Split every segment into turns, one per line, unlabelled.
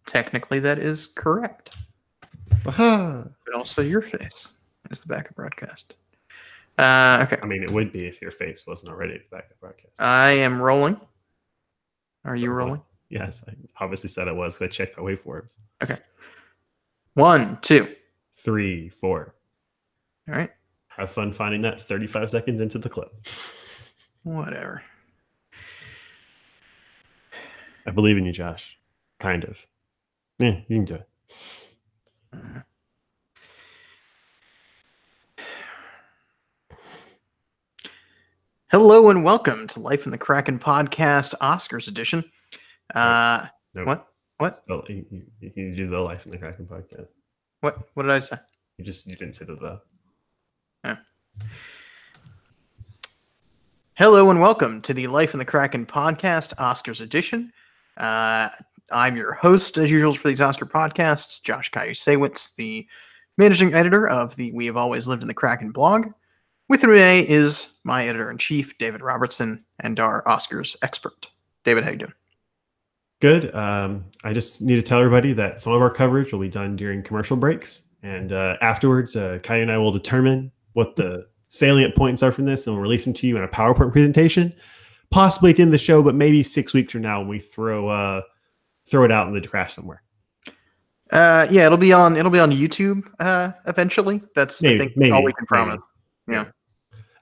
Technically, that is correct.
Aha!
But also, your face is the backup broadcast. Okay.
I mean, it would be if your face wasn't already the backup broadcast.
I am rolling. Are you rolling?
Yes, I obviously said I was because I checked my waveforms.
Okay. 1, 2,
3, 4.
All right.
Have fun finding that 35 seconds into the clip.
Whatever.
I believe in you, Josh. Kind of. Yeah, you can do it.
Hello and welcome to Life in the Kraken podcast, Oscars edition.
Nope.
What?
Still, you do the Life in the Kraken podcast.
What did I say?
You didn't say the.
Oh. Hello and welcome to the Life in the Kraken podcast, Oscars edition. I'm your host, as usual, for these Oscar podcasts, Josh Kaiusewitz, the managing editor of the We Have Always Lived in the Kraken blog. With me today is my editor-in-chief, David Robertson, and our Oscars expert. David, how you doing?
Good. I just need to tell everybody that some of our coverage will be done during commercial breaks. And afterwards, Kai and I will determine what the salient points are from this, and we'll release them to you in a PowerPoint presentation, possibly at the end of the show, but maybe 6 weeks from now when we throw it out in the trash somewhere.
Yeah, it'll be on YouTube eventually. That's
maybe,
I think all we can promise. Yeah.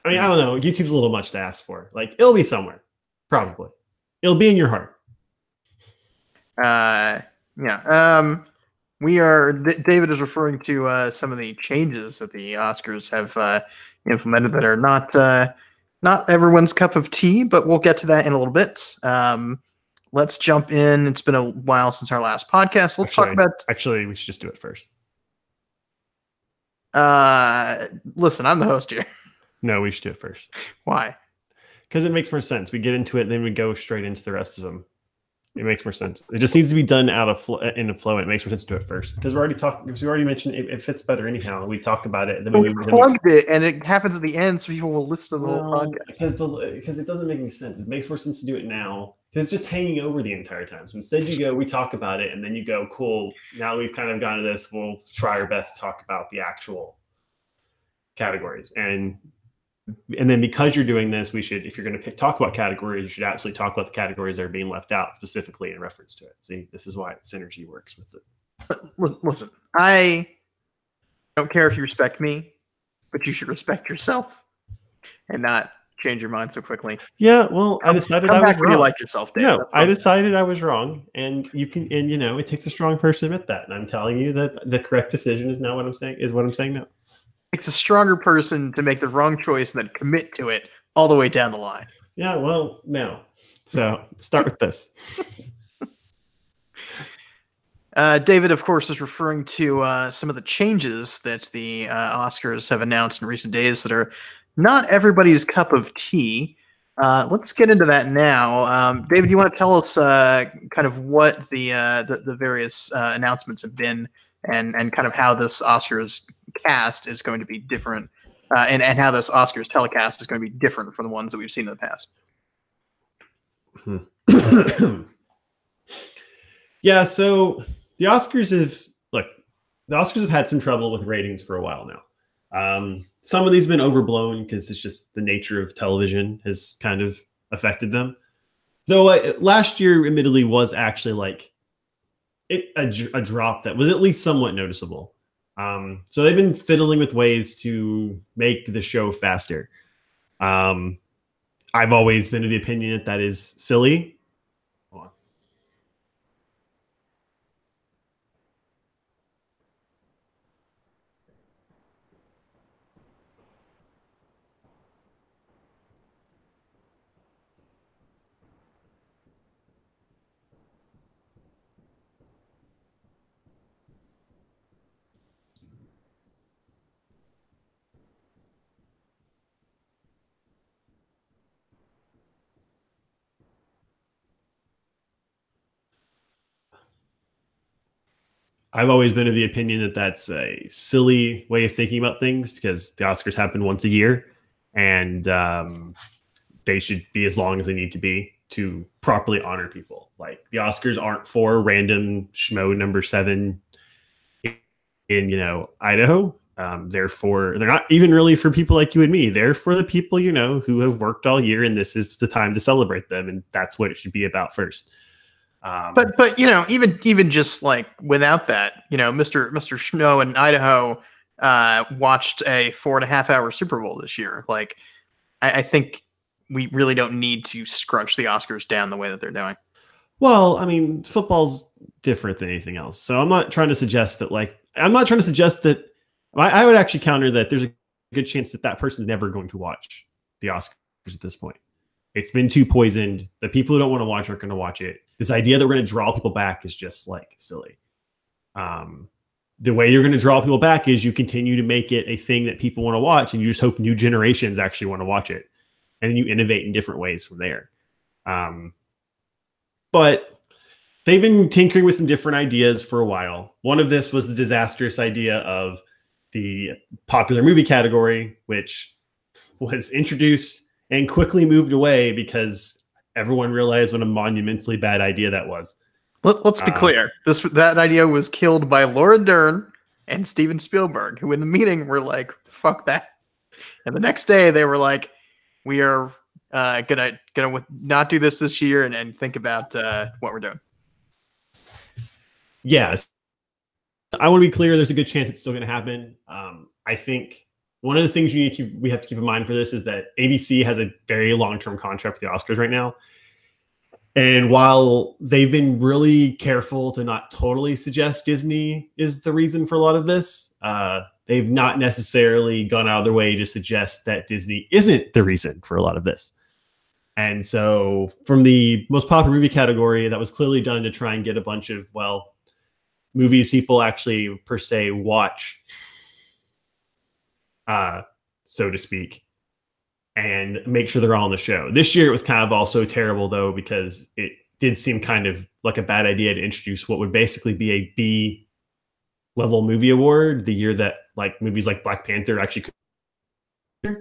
I mean, I don't know. YouTube's a little much to ask for. Like, it'll be somewhere, probably. It'll be in your heart.
Yeah. David is referring to some of the changes that the Oscars have implemented that are not everyone's cup of tea, but we'll get to that in a little bit. Let's jump in. It's been a while since our last podcast.
Actually, we should just do it first.
Listen, I'm the host here.
No, we should do it first.
Why?
Because it makes more sense. We get into it, then we go straight into the rest of them. It makes more sense. It just needs to be done in a flow, and it makes more sense to do it first. Because we already mentioned it fits better anyhow. We talk about it. And then
we plugged it, and it happens at the end, so people will listen to the whole podcast.
Because it doesn't make any sense. It makes more sense to do it now. Because it's just hanging over the entire time. So instead you go, we talk about it, and then you go, cool, now we've kind of gone to this, we'll try our best to talk about the actual categories. And then because you're doing this, we should, if you're going to talk about categories, you should absolutely talk about the categories that are being left out specifically in reference to it. See, this is why synergy works with it.
Listen, I don't care if you respect me, but you should respect yourself and not change your mind so quickly.
Yeah, well, I decided I was wrong.
You like yourself, Dave.
No, I decided I was wrong, and it takes a strong person to admit that. And I'm telling you that the correct decision is now what I'm saying. Is what I'm saying now.
It's a stronger person to make the wrong choice and then commit to it all the way down the line.
Yeah, well, no. So start with this.
David, of course, is referring to some of the changes that the Oscars have announced in recent days that are not everybody's cup of tea. Let's get into that now. David, you want to tell us kind of what the various announcements have been and kind of how this Oscars cast is going to be different and how this Oscars telecast is going to be different from the ones that we've seen in the past?
Yeah, so the Oscars have had some trouble with ratings for a while now. Some of these have been overblown because it's just the nature of television has kind of affected them. Though last year, admittedly, was actually a drop that was at least somewhat noticeable. So they've been fiddling with ways to make the show faster. I've always been of the opinion that is silly. Hold on. I've always been of the opinion that that's a silly way of thinking about things because the Oscars happen once a year and they should be as long as they need to be. to properly honor people. Like the Oscars aren't for random schmo number 7 in Idaho. They're not even really for people like you and me. They're for the people who have worked all year, and this is the time to celebrate them, and that's what it should be about first.
But even just like without that, Mr. Schmo in Idaho watched a 4.5 hour Super Bowl this year. Like, I think we really don't need to scrunch the Oscars down the way that they're doing.
Well, I mean, football's different than anything else. So I'm not trying to suggest that, I would actually counter that there's a good chance that that person's never going to watch the Oscars at this point. It's been too poisoned. The people who don't want to watch aren't going to watch it. This idea that we're going to draw people back is just like silly. The way you're going to draw people back is you continue to make it a thing that people want to watch, and you just hope new generations actually want to watch it. And then you innovate in different ways from there. But they've been tinkering with some different ideas for a while. One of this was the disastrous idea of the popular movie category, which was introduced and quickly moved away because everyone realized what a monumentally bad idea that was.
Let's be clear. That idea was killed by Laura Dern and Steven Spielberg, who in the meeting were like, fuck that. And the next day they were like, we are gonna not do this year and think about what we're doing.
Yes. I want to be clear, there's a good chance it's still going to happen. I think one of the things we have to keep in mind for this is that ABC has a very long-term contract with the Oscars right now. And while they've been really careful to not totally suggest Disney is the reason for a lot of this, they've not necessarily gone out of their way to suggest that Disney isn't the reason for a lot of this. And so from the most popular movie category, that was clearly done to try and get a bunch of, movies people actually per se watch, so to speak, and make sure they're all on the show. This year it was kind of also terrible though, because it did seem kind of like a bad idea to introduce what would basically be a B level movie award the year that like movies like Black Panther actually could.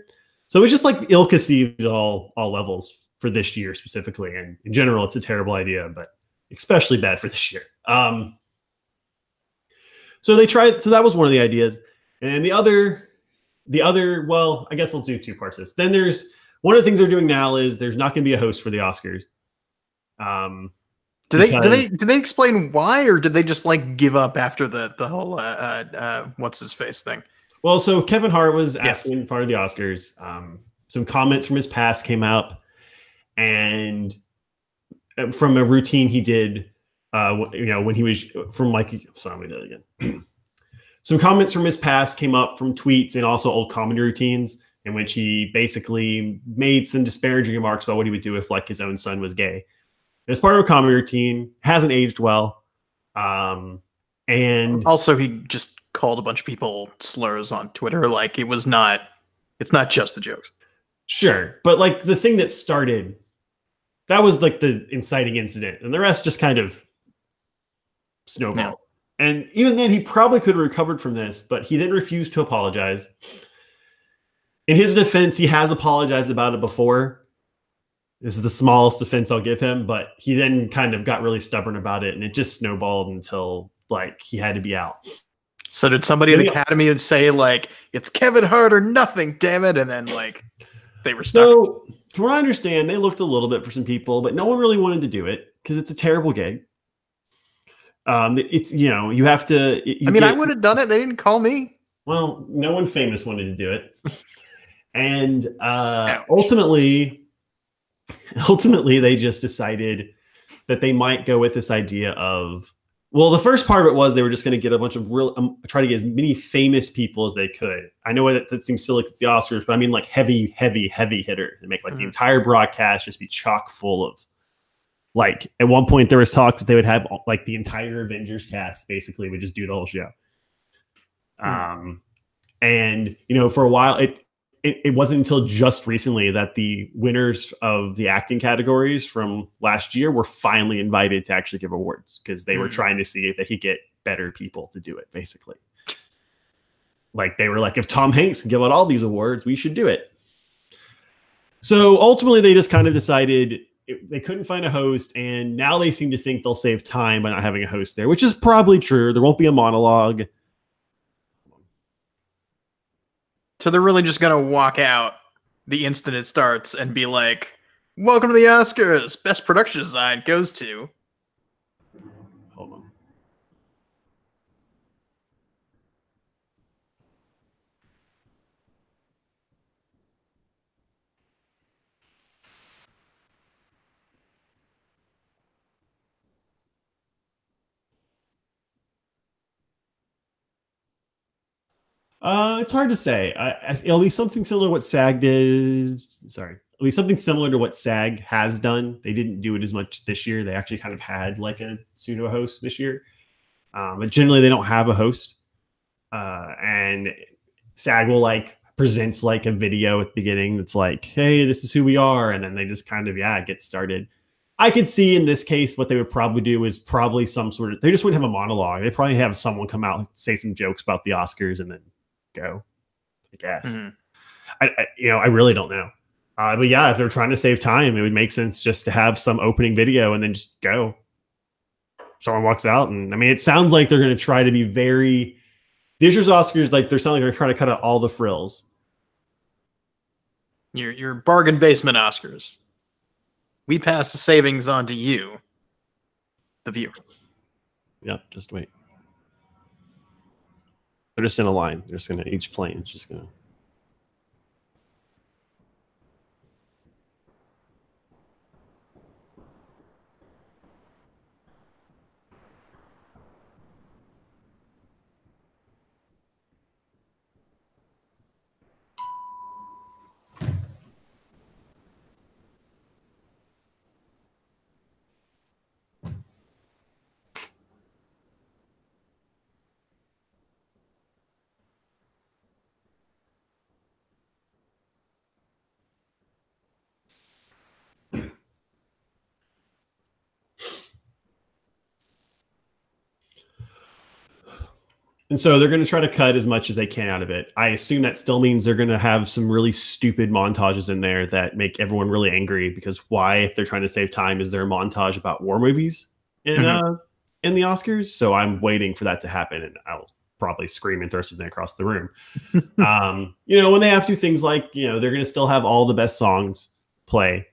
So it was just like ill-conceived all levels for this year specifically. And in general, it's a terrible idea, but especially bad for this year. So they tried. So that was one of the ideas, and the other. Well, I guess I'll do two parts of this. Then there's one of the things they're doing now is there's not going to be a host for the Oscars.
Did they explain why, or did they just like give up after the whole what's his face thing?
Well, so Kevin Hart was asking part of the Oscars. Some comments from his past came up, and from a routine he did. When he was from like, sorry, let me do it again. Some comments from his past came up from tweets and also old comedy routines in which he basically made some disparaging remarks about what he would do if like his own son was gay. As part of a comedy routine, hasn't aged well. And
also he just called a bunch of people slurs on Twitter. Like it's not just the jokes.
Sure. But like the thing that started, that was like the inciting incident, and the rest just kind of snowballed. Yeah. And even then, he probably could have recovered from this, but he then refused to apologize. In his defense, he has apologized about it before. This is the smallest defense I'll give him, but he then kind of got really stubborn about it, and it just snowballed until like he had to be out.
So did somebody in the Academy say like, it's Kevin Hart or nothing, damn it? And then like they were stuck.
So from what I understand, they looked a little bit for some people, but no one really wanted to do it because it's a terrible gig. It's, you have to.
I would have done it. They didn't call me.
Well, no one famous wanted to do it. And ultimately, they just decided that they might go with this idea of, well, the first part of it was they were just going to get a bunch of try to get as many famous people as they could. I know that seems silly, it's the Oscars, but I mean like heavy hitter and make like the entire broadcast just be chock full of. Like at one point there was talk that they would have like the entire Avengers cast basically would just do the whole show. And for a while it wasn't until just recently that the winners of the acting categories from last year were finally invited to actually give awards because they were trying to see if they could get better people to do it basically. Like they were like, if Tom Hanks can give out all these awards, we should do it. So ultimately they just kind of decided they couldn't find a host, and now they seem to think they'll save time by not having a host there, which is probably true. There won't be a monologue.
So they're really just gonna walk out the instant it starts and be like, "Welcome to the Oscars. Best production design goes to."
Hold on. It's hard to say. It'll be something similar to what SAG did. Sorry, it'll be something similar to what SAG has done. They didn't do it as much this year. They actually kind of had like a pseudo host this year, but generally they don't have a host. And SAG will like presents like a video at the beginning that's like, "Hey, this is who we are," and then they just kind of get started. I could see in this case what they would probably do is probably some sort of, they just wouldn't have a monologue. They probably have someone come out, say some jokes about the Oscars, and then go, I guess.
Mm-hmm.
I really don't know. But yeah, if they're trying to save time, it would make sense just to have some opening video and then just go. Someone walks out, and I mean, it sounds like they're going to try to be very. This year's Oscars, like they're sounding like they're trying to cut out all the frills.
Your bargain basement Oscars. We pass the savings on to you, the viewer.
Yep, just wait. They're just in a line. They're just gonna, each plane is just gonna. And so they're going to try to cut as much as they can out of it. I assume that still means they're going to have some really stupid montages in there that make everyone really angry, because why, if they're trying to save time, is there a montage about war movies in the Oscars? So I'm waiting for that to happen, and I'll probably scream and throw something across the room. When they have to things like, they're going to still have all the best songs play,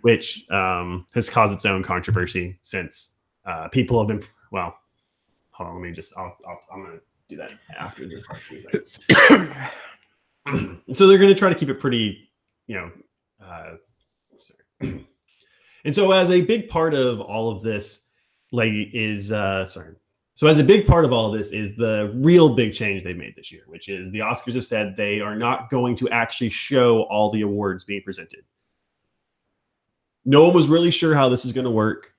which has caused its own controversy since people have been, well, hold on, let me just, I'm going to do that after this part. So they're going to try to keep it pretty, sorry. And so as a big part of all of this, So as a big part of all of this is the real big change they've made this year, which is the Oscars have said they are not going to actually show all the awards being presented. No one was really sure how this is going to work.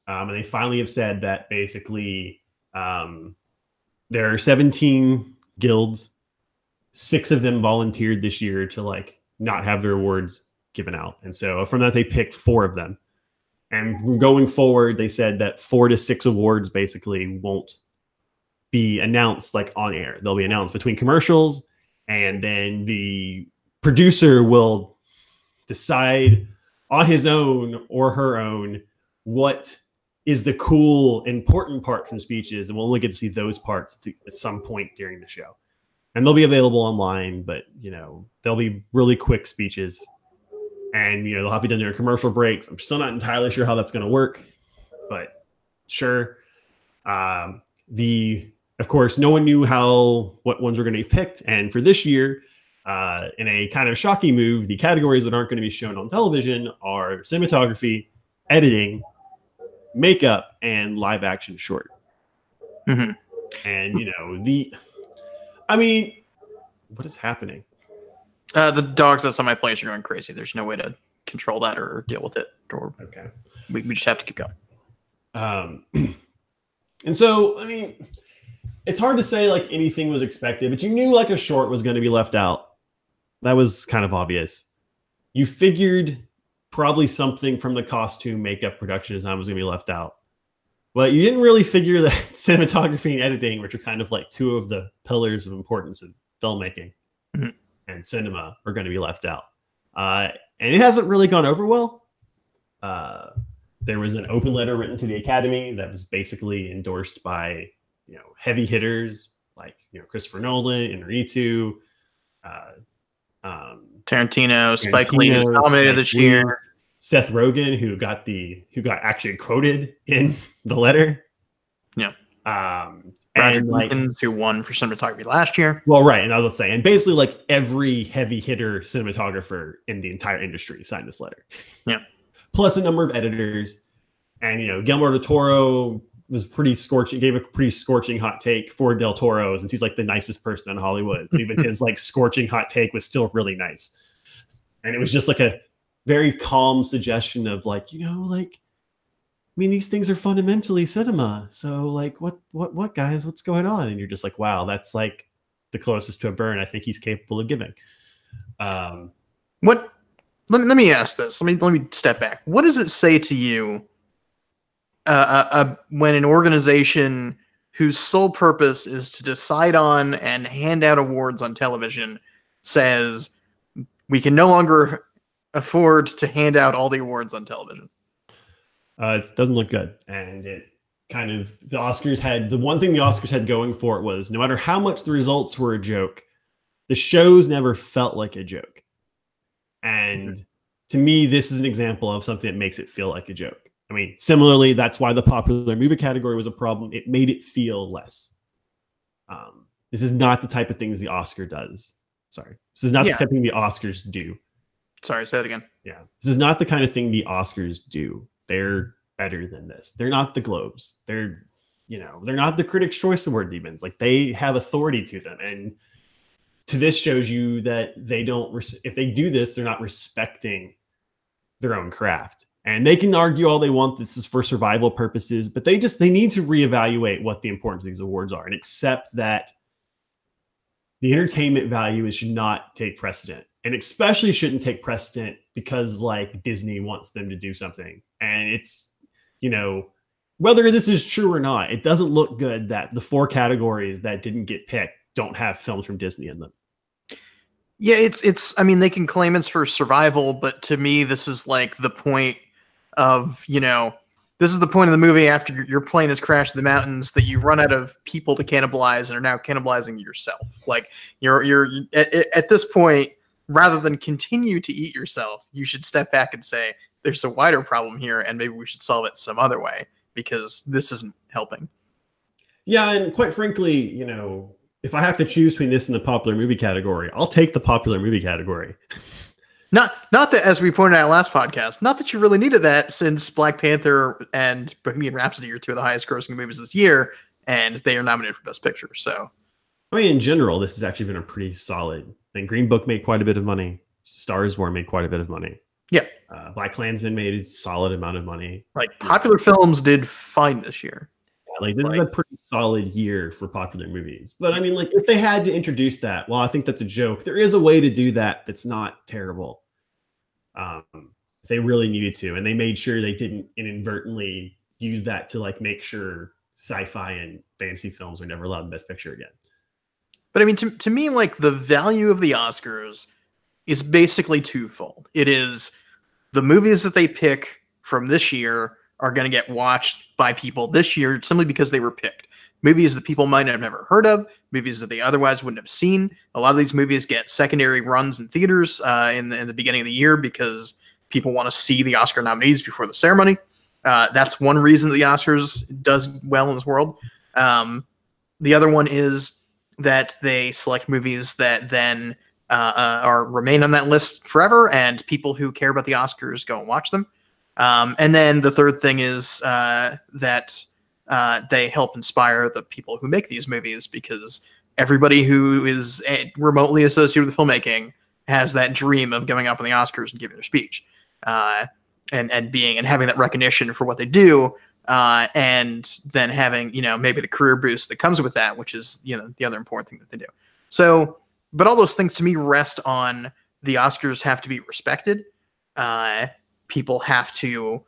And they finally have said that basically, there are 17 guilds. 6 of them volunteered this year to not have their awards given out. And so from that, they picked 4 of them. And going forward, they said that 4 to 6 awards basically won't be announced on air. They'll be announced between commercials, and then the producer will decide on his own or her own what is the cool, important part from speeches, and we'll only get to see those parts at some point during the show. And they'll be available online, but they'll be really quick speeches, and they'll have to be done during commercial breaks. I'm still not entirely sure how that's going to work, but sure. Of course, no one knew what ones were going to be picked, and for this year, in a kind of shocking move, the categories that aren't going to be shown on television are cinematography, editing, makeup, and live action short.
Mm-hmm.
And what is happening?
The dogs outside my place are going crazy. There's no way to control that or deal with it. Or
okay,
we just have to keep going.
And so, it's hard to say anything was expected, but you knew a short was going to be left out. That was kind of obvious. You figured probably something from the costume, makeup, production design was going to be left out. But you didn't really figure that cinematography and editing, which are kind of 2 of the pillars of importance in filmmaking and cinema, are going to be left out. And it hasn't really gone over well. There was an open letter written to the Academy that was basically endorsed by heavy hitters like Christopher Nolan, Inarritu, uh,
Tarantino, Spike Lee, who's
Tarantino,
nominated
Spike
this
Lee,
year.
Seth Rogen, who got actually quoted in the letter.
Yeah. Roger
And
Deakins, who won for cinematography last year.
Well, right, and I was saying, and basically, like every heavy hitter cinematographer in the entire industry signed this letter.
Yeah.
Plus a number of editors, and Guillermo del Toro was pretty scorching, gave a pretty scorching hot take for Del Toro, since he's like the nicest person in Hollywood. So even his like scorching hot take was still really nice, and it was just like a very calm suggestion of like I mean, these things are fundamentally cinema. So like, what guys, what's going on? And you're just like, wow, that's like the closest to a burn I think he's capable of giving.
What? Let me ask this. Let me step back. What does it say to you when an organization whose sole purpose is to decide on and hand out awards on television says we can no longer afford to hand out all the awards on television?
It doesn't look good, and it kind of the one thing the Oscars had going for it was no matter how much the results were a joke, the shows never felt like a joke. And to me, this is an example of something that makes it feel like a joke. I mean, similarly, that's why the popular movie category was a problem. It made it feel less. This is not the type of things the Oscar does. Sorry, this is not the type of thing the Oscars do.
Sorry, say that again.
Yeah, this is not the kind of thing the Oscars do. They're better than this. They're not the Globes. They're not the Critics' Choice Award demons. Like, they have authority to them, and to this shows you that they don't. If they do this, they're not respecting their own craft. And they can argue all they want this is for survival purposes, but they need to reevaluate what the importance of these awards are and accept that the entertainment value should not take precedent, and especially shouldn't take precedent because like Disney wants them to do something. And it's, whether this is true or not, it doesn't look good that the 4 categories that didn't get picked don't have films from Disney in them.
Yeah, it's I mean, they can claim it's for survival, but to me, this is like the point of, this is the point of the movie after your plane has crashed in the mountains that you run out of people to cannibalize and are now cannibalizing yourself. Like, you're at this point, rather than continue to eat yourself, you should step back and say, there's a wider problem here, and maybe we should solve it some other way, because this isn't helping.
Yeah, and quite frankly, if I have to choose between this and the popular movie category, I'll take the popular movie category.
Not that, as we pointed out last podcast, not that you really needed that, since Black Panther and Bohemian Rhapsody are 2 of the highest grossing movies this year, and they are nominated for Best Picture. So,
I mean, in general, this has actually been a pretty solid. And Green Book made quite a bit of money. Star is Born made quite a bit of money.
Yeah.
Black Klansman made a solid amount of money.
Like, popular films did fine this year.
Like, this is a pretty solid year for popular movies. But I mean, like, if they had to introduce that, well, I think that's a joke. There is a way to do that that's not terrible. If they really needed to, and they made sure they didn't inadvertently use that to like make sure sci-fi and fantasy films are never allowed in Best Picture again.
But I mean, to me, like, the value of the Oscars is basically twofold. It is the movies that they pick from this year are going to get watched by people this year simply because they were picked. Movies that people might have never heard of, movies that they otherwise wouldn't have seen. A lot of these movies get secondary runs in theaters in the beginning of the year because people want to see the Oscar nominees before the ceremony. That's one reason the Oscars does well in this world. The other one is that they select movies that then remain on that list forever, and people who care about the Oscars go and watch them. And then the third thing is that they help inspire the people who make these movies, because everybody who is remotely associated with filmmaking has that dream of going up on the Oscars and giving their speech, and having that recognition for what they do, and then having maybe the career boost that comes with that, which is the other important thing that they do. So, but all those things to me rest on the Oscars have to be respected. People have to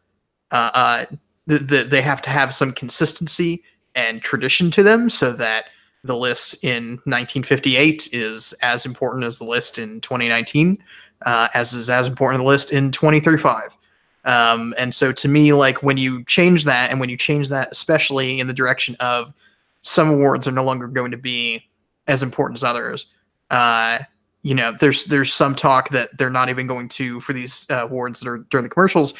they have to have some consistency and tradition to them, so that the list in 1958 is as important as the list in 2019, as is as important as the list in 2035. And so to me, like when you change that, and when you change that, especially in the direction of some awards are no longer going to be as important as others. Uh, there's some talk that they're not even going to for these awards that are during the commercials.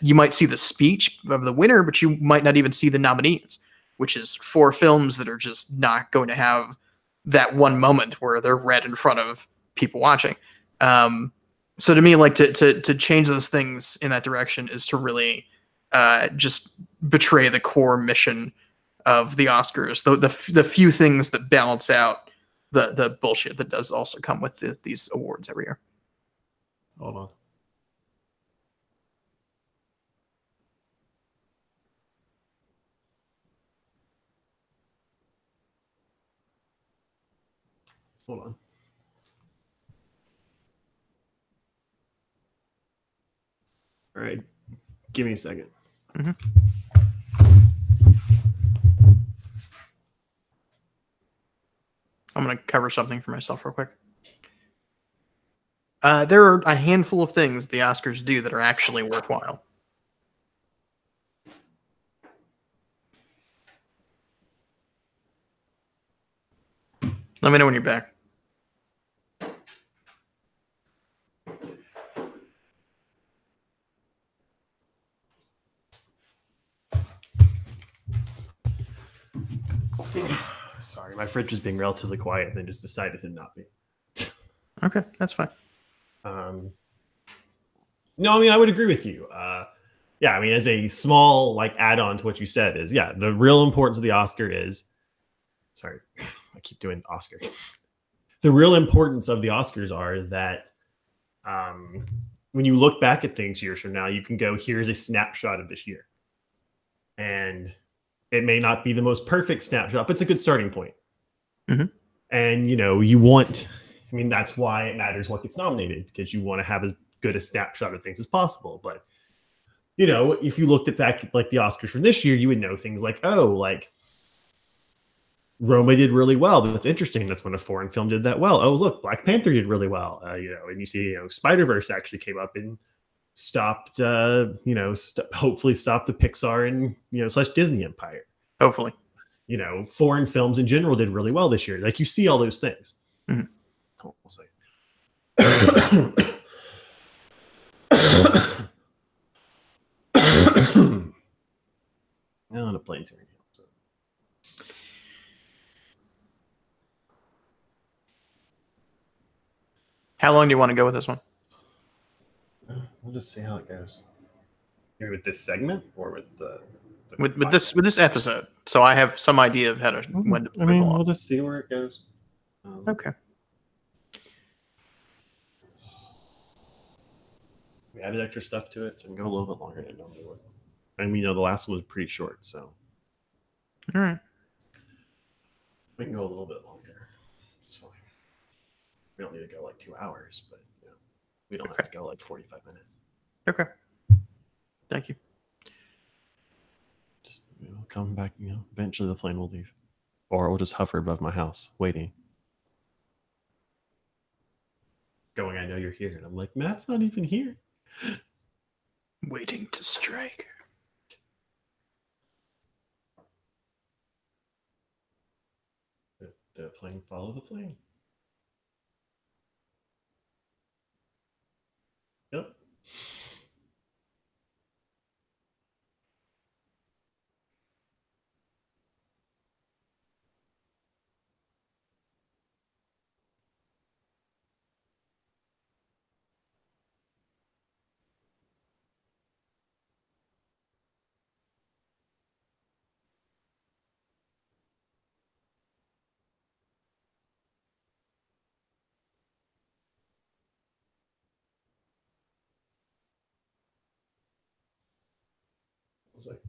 You might see the speech of the winner, but you might not even see the nominees, which is four films that are just not going to have that one moment where they're read in front of people watching. So to me, like to change those things in that direction is to really just betray the core mission of the Oscars. The few things that balance out the bullshit that does also come with these awards every year.
Hold on. Hold on. All right. Give me a second.
Mm-hmm. I'm going to cover something for myself real quick. There are a handful of things the Oscars do that are actually worthwhile. Let me know when you're back.
Sorry, my fridge was being relatively quiet and then just decided to not be.
Okay, that's fine.
No, I mean, I would agree with you. Yeah, I mean, as a small like add-on to what you said is, yeah, the real importance of the Oscar is, sorry, I keep doing Oscar. The real importance of the Oscars are that when you look back at things years from now, you can go, here's a snapshot of this year. And it may not be the most perfect snapshot, but it's a good starting point.
Mm-hmm.
And, you want, I mean, that's why it matters what gets nominated, because you want to have as good a snapshot of things as possible. But, if you looked at that, like the Oscars from this year, you would know things like, oh, like Roma did really well. But that's interesting. That's when a foreign film did that well. Oh, look, Black Panther did really well. And you see, Spider-Verse actually came up and stopped, hopefully stopped the Pixar and, / Disney empire.
Hopefully.
Foreign films in general did really well this year. Like you see all those things.
Mm-hmm.
Hold on a second. On a plane here. So.
How long do you want to go with this one?
We'll just see how it goes. Maybe with this segment or with the
with this episode, so I have some idea of when to move along.
We'll just see where it goes.
Okay.
We added extra stuff to it, so we can go a little bit longer than it normally would. And the last one was pretty short, so.
All right.
We can go a little bit longer. It's fine. We don't need to go like 2 hours, but we don't have to go like 45 minutes.
Okay. Thank you.
Come back, eventually the plane will leave. Or it will just hover above my house, waiting. Going, I know you're here. And I'm like, Matt's not even here.
Waiting to strike.
The plane, follow the plane. Yep. I was like,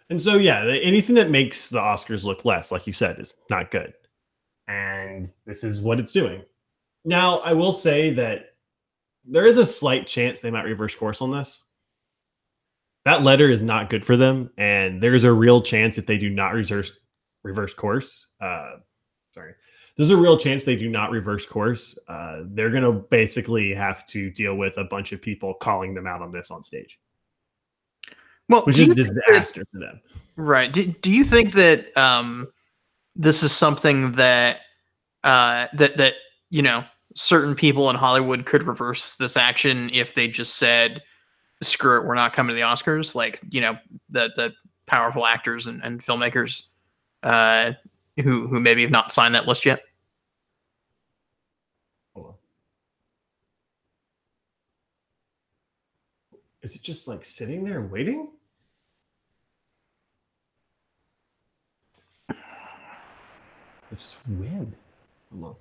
and so, yeah, anything that makes the Oscars look less, like you said, is not good. And this is what it's doing. Now, I will say that there is a slight chance they might reverse course on this. That letter is not good for them. And there's a real chance if they do not reverse course, there's a real chance they do not reverse course. They're going to basically have to deal with a bunch of people calling them out on this on stage,
Well,
which
do
is
you
a
think that
disaster for them.
right? Do you think that this is something that that you know certain people in Hollywood could reverse this action if they just said, "Screw it, we're not coming to the Oscars." Like the powerful actors and filmmakers uh, who maybe have not signed that list yet.
Hold on. Is it just like sitting there waiting? They just win. Hold on.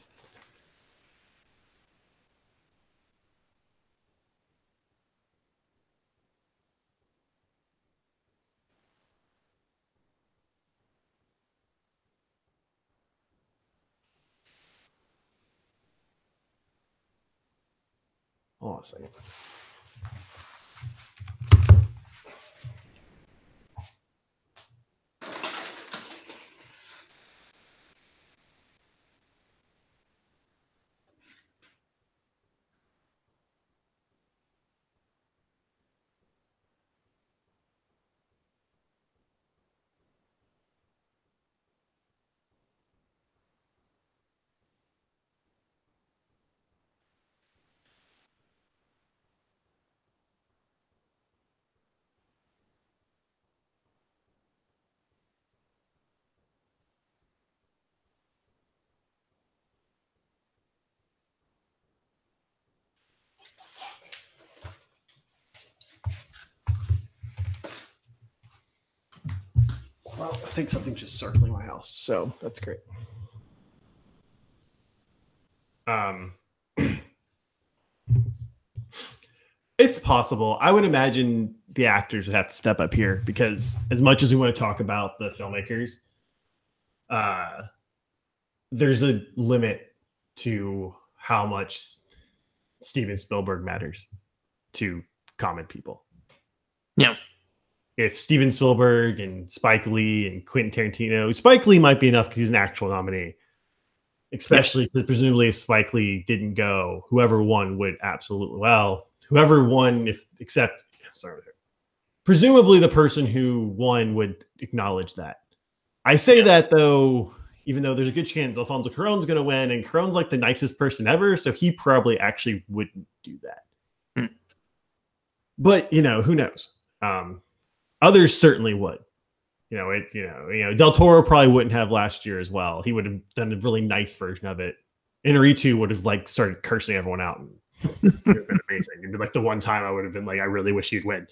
Hold on a second. Well, I think something's just circling my house, so that's great. It's possible. I would imagine the actors would have to step up here because, as much as we want to talk about the filmmakers, there's a limit to how much Steven Spielberg matters to common people.
Yeah.
If Steven Spielberg and Spike Lee and Quentin Tarantino, Spike Lee might be enough because he's an actual nominee. Especially because presumably if Spike Lee didn't go, whoever won would absolutely, well, whoever won, presumably the person who won would acknowledge that. I say that though, even though there's a good chance Alfonso Cuarón's going to win, and Cuarón's like the nicest person ever, so he probably actually wouldn't do that. But who knows? Others certainly would. Del Toro probably wouldn't have last year as well. He would have done a really nice version of it. Inarritu would have started cursing everyone out. And it would have been amazing. It'd be like the one time I would have been like, I really wish you'd win.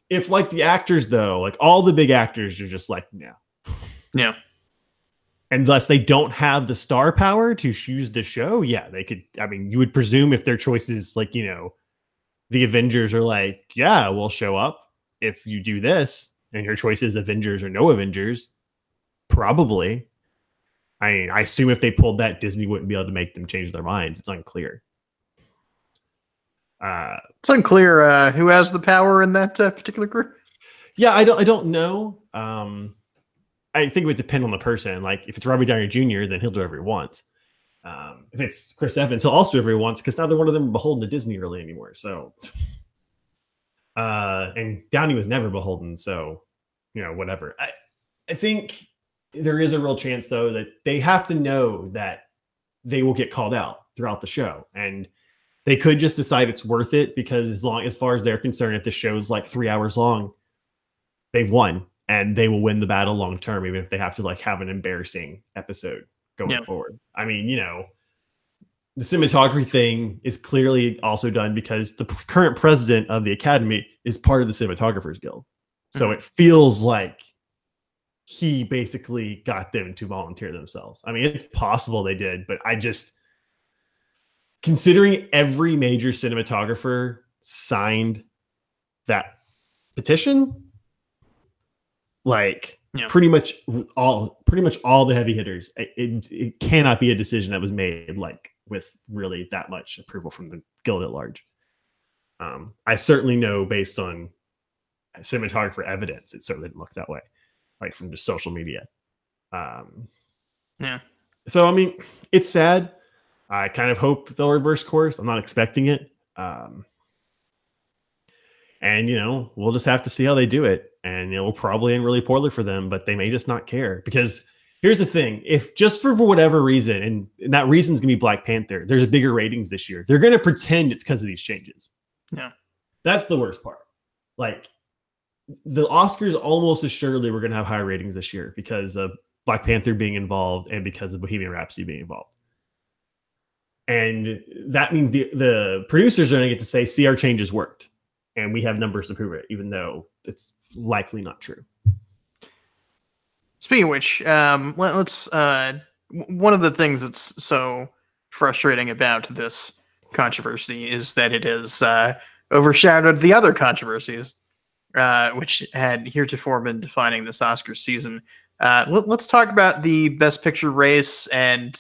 If like the actors though, like all the big actors are just like,
yeah.
Unless they don't have the star power to choose the show, they could. I mean, you would presume if their choices, like the Avengers are like, yeah, we'll show up if you do this, and your choice is Avengers or no Avengers, probably. I assume if they pulled that, Disney wouldn't be able to make them change their minds. It's unclear.
It's unclear who has the power in that particular group.
Yeah, I don't know. I think it would depend on the person. Like if it's Robert Downey Jr., then he'll do whatever he wants. If it's Chris Evans, he'll also do whatever he wants because neither one of them are beholden to Disney really anymore. So. And Downey was never beholden, so whatever. I think there is a real chance though that they have to know that they will get called out throughout the show, and they could just decide it's worth it because as far as they're concerned, if the show's like 3 hours long, they've won and they will win the battle long term, even if they have to like have an embarrassing episode going forward. I mean, the cinematography thing is clearly also done because the current president of the Academy is part of the Cinematographers Guild. So it feels like he basically got them to volunteer themselves. I mean, it's possible they did, but considering every major cinematographer signed that petition, like pretty much all the heavy hitters, it cannot be a decision that was made like with really that much approval from the guild at large. I certainly know based on cinematographer evidence, it certainly didn't look that way, like from just social media.
Yeah.
So I mean, it's sad. I kind of hope they'll reverse course. I'm not expecting it. And we'll just have to see how they do it. And we'll probably end really poorly for them, but they may just not care. Because here's the thing: if just for whatever reason, and that reason's gonna be Black Panther, there's bigger ratings this year, they're gonna pretend it's because of these changes.
Yeah.
That's the worst part. Like the Oscars almost assuredly were gonna have higher ratings this year because of Black Panther being involved and because of Bohemian Rhapsody being involved. And that means the producers are going to get to say, see, our changes worked. And we have numbers to prove it, even though it's likely not true.
Speaking of which, let's. One of the things that's so frustrating about this controversy is that it has overshadowed the other controversies, which had heretofore been defining this Oscar season. Let's talk about the Best Picture race and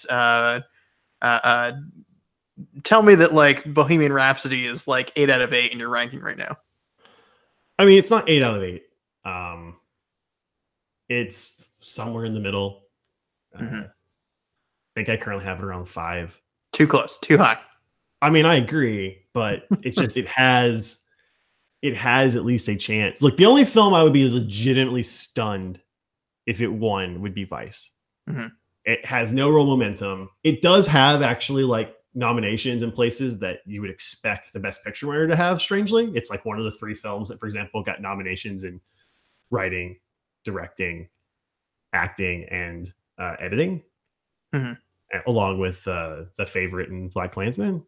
tell me that like Bohemian Rhapsody is like 8 out of 8 in your ranking right now.
I mean, it's not 8 out of 8. It's somewhere in the middle. I think I currently have it around 5.
Too close, too high.
I mean, I agree, but it's just it has at least a chance. Look, the only film I would be legitimately stunned if it won would be Vice. It has no real momentum. It does have actually like nominations in places that you would expect the Best Picture winner to have. Strangely, it's like one of the 3 films that, for example, got nominations in writing, directing, acting, and editing, along with The Favorite and BlacKkKlansman.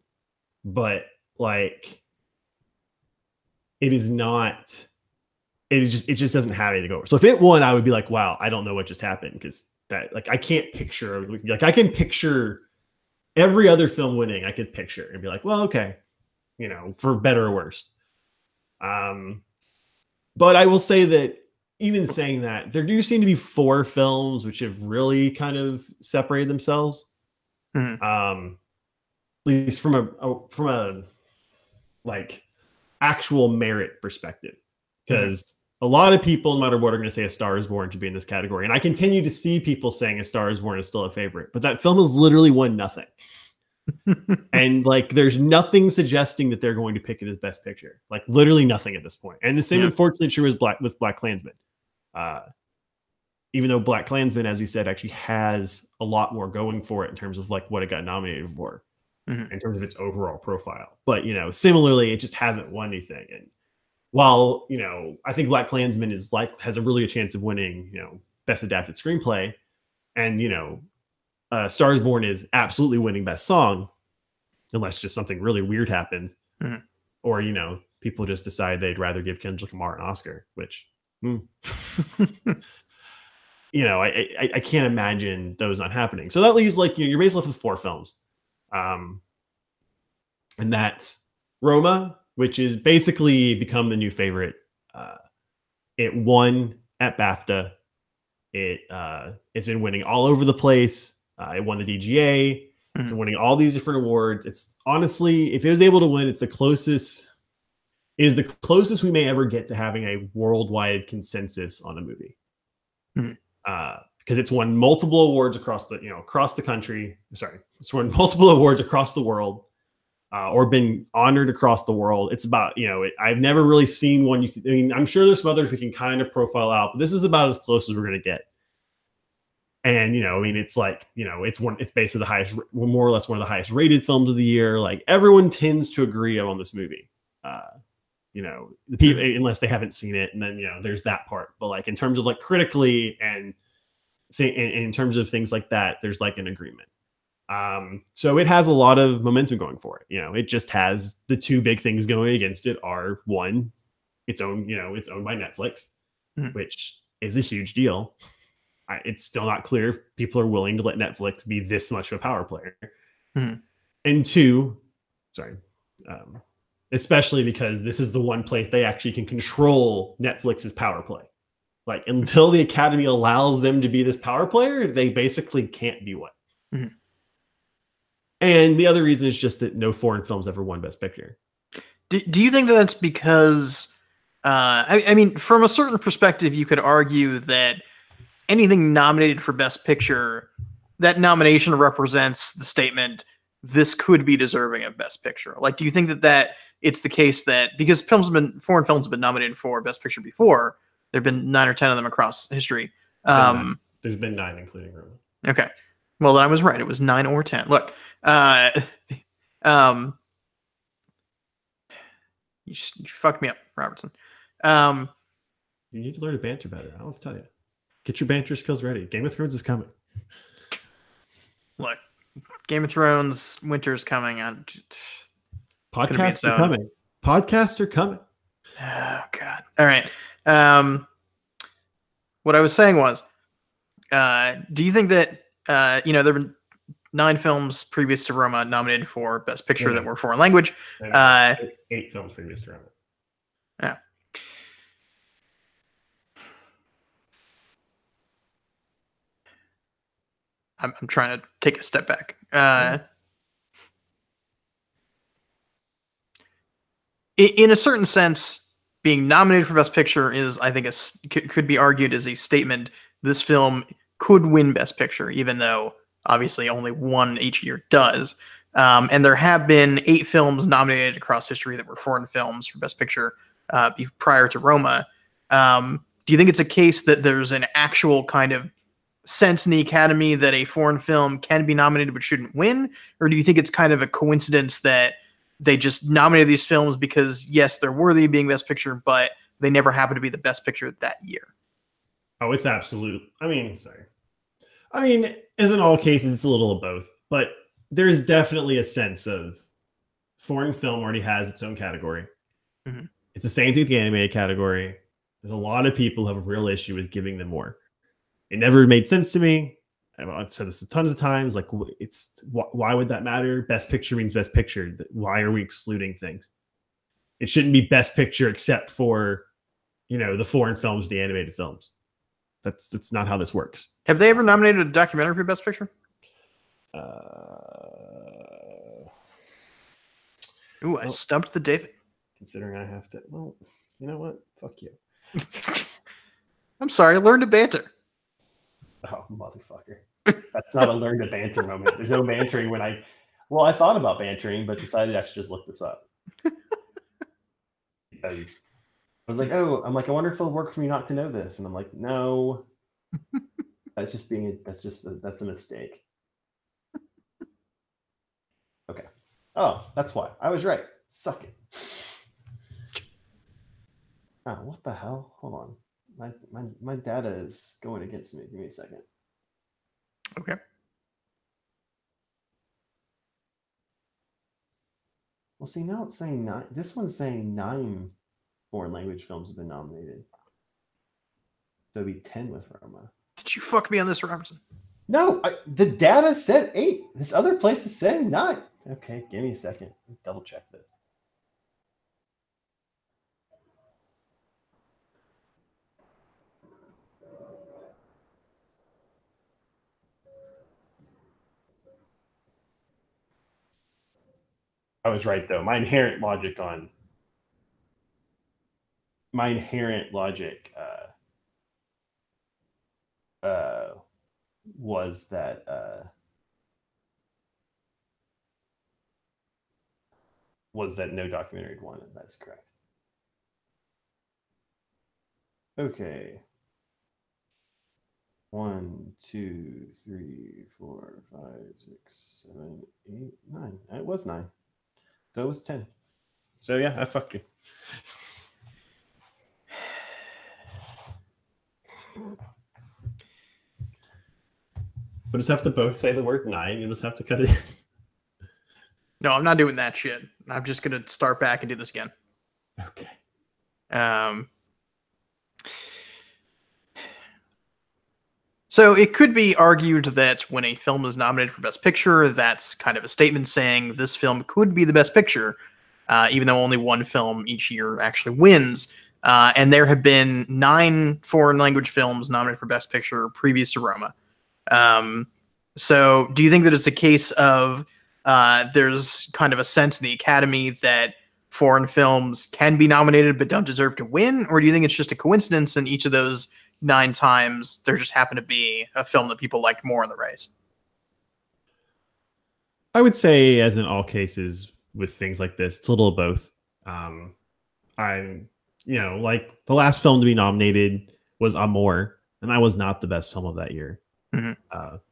But like, it is not. It just doesn't have anything over. So if it won, I would be like, wow, I don't know what just happened, because that, like, I can't picture, like, I can picture every other film winning. I could picture and be like, well, okay, for better or worse. But I will say that even saying that, there do seem to be 4 films which have really kind of separated themselves. At least from a like actual merit perspective, because a lot of people, no matter what, are going to say A Star Is Born should be in this category, and I continue to see people saying A Star Is Born is still a favorite, but that film has literally won nothing. And like, there's nothing suggesting that they're going to pick it as Best Picture, like literally nothing at this point. And the same, unfortunately, true with BlacKkKlansman. Even though BlacKkKlansman, as we said, actually has a lot more going for it in terms of like what it got nominated for, in terms of its overall profile. But similarly, it just hasn't won anything. And while I think BlacKkKlansman has a really a chance of winning Best Adapted Screenplay, and Star Is Born is absolutely winning Best Song, unless just something really weird happens, or people just decide they'd rather give Kendrick Lamar an Oscar, which I can't imagine those not happening. So that leaves like you're basically left with 4 films, and that's Roma, which is basically become the new favorite. It won at BAFTA. It's been winning all over the place. It won the DGA. It's winning all these different awards. It's honestly, if it was able to win, it's the closest. It is the closest we may ever get to having a worldwide consensus on a movie. Because it's won multiple awards across the country. Sorry, it's won multiple awards across the world, or been honored across the world. It's about I've never really seen one. I'm sure there's some others we can kind of profile out, but this is about as close as we're going to get. And it's like it's basically the highest, more or less one of the highest rated films of the year. Like, everyone tends to agree on this movie. The people, unless they haven't seen it, and then there's that part. But like, in terms of like critically and in terms of things like that, there's like an agreement. So it has a lot of momentum going for it. It just has the 2 big things going against it are, one, it's owned by Netflix, which is a huge deal. It's still not clear if people are willing to let Netflix be this much of a power player. And 2, especially because this is the one place they actually can control Netflix's power play. Like, until the Academy allows them to be this power player, they basically can't be one. And the other reason is just that no foreign films ever won Best Picture.
Do you think that that's because, I mean, from a certain perspective, you could argue that anything nominated for Best Picture that nomination represents the statement, this could be deserving of Best Picture? Like, do you think that it's the case that because foreign films have been nominated for Best Picture before, there have been 9 or 10 of them across history.
There's been 9, including Roma.
Okay. Well, then I was right. It was 9 or 10. Look, um, you fucked me up, Robertson.
You need to learn to banter better. I don't have to tell you. Get your banter skills ready. Game of Thrones is coming.
Look, Game of Thrones, winter's coming.
Podcasts are coming. Podcasts are coming.
Oh, God. All right. What I was saying was, do you think that, there have been 9 films previous to Roma nominated for Best Picture that were foreign language?
8 films previous to Roma.
Yeah. I'm trying to take a step back. In a certain sense, being nominated for Best Picture is, I think, could be argued as a statement. This film could win Best Picture, even though obviously only one each year does. And there have been 8 films nominated across history that were foreign films for Best Picture prior to Roma. Do you think it's a case that there's an actual kind of sense in the Academy that a foreign film can be nominated but shouldn't win? Or do you think it's kind of a coincidence that they just nominated these films because, yes, they're worthy of being Best Picture, but they never happen to be the Best Picture that year?
Oh, it's absolute. I mean, as in all cases, it's a little of both. But there's definitely a sense of foreign film already has its own category.
Mm-hmm.
It's the same thing with the animated category. There's a lot of people who have a real issue with giving them more. It never made sense to me. I've said this tons of times. Like, why would that matter? Best Picture means Best Picture. Why are we excluding things? It shouldn't be Best Picture except for, the foreign films, the animated films. That's not how this works.
Have they ever nominated a documentary for Best Picture? I stumped the David.
Considering I have to. Well, you know what? Fuck you.
I'm sorry. Learn to banter.
Oh, motherfucker. That's not a learn to banter moment. There's no bantering when I thought about bantering, but decided I should just look this up. Because I was like, I wonder if it'll work for me not to know this. And I'm like, no. That's a mistake. Okay. Oh, that's why. I was right. Suck it. Oh, what the hell? Hold on. My data is going against me. Give me a second.
Okay.
Well, see, now it's saying 9. This one's saying 9 foreign language films have been nominated. So it'd be 10 with Roma.
Did you fuck me on this, Robertson?
No, the data said 8. This other place is saying 9. Okay, give me a second. Double check this. I was right, though. My inherent logic was that no documentary had won, and that's correct. Okay. 1, 2, 3, 4, 5, 6, 7, 8, 9. It was 9. So it was 10. So yeah, I fucked you. We'll just have to both say the word 9. You just have to cut it in.
No, I'm not doing that shit. I'm just going to start back and do this again.
Okay.
So it could be argued that when a film is nominated for Best Picture, that's kind of a statement saying this film could be the Best Picture, even though only one film each year actually wins. And there have been 9 foreign language films nominated for Best Picture previous to Roma. So do you think that it's a case of there's kind of a sense in the Academy that foreign films can be nominated but don't deserve to win? Or do you think it's just a coincidence and each of those 9 times there just happened to be a film that people liked more in the race?
I would say, as in all cases with things like this, it's a little of both. Um, I'm, like the last film to be nominated was Amour, and that was not the best film of that year.
Hmm.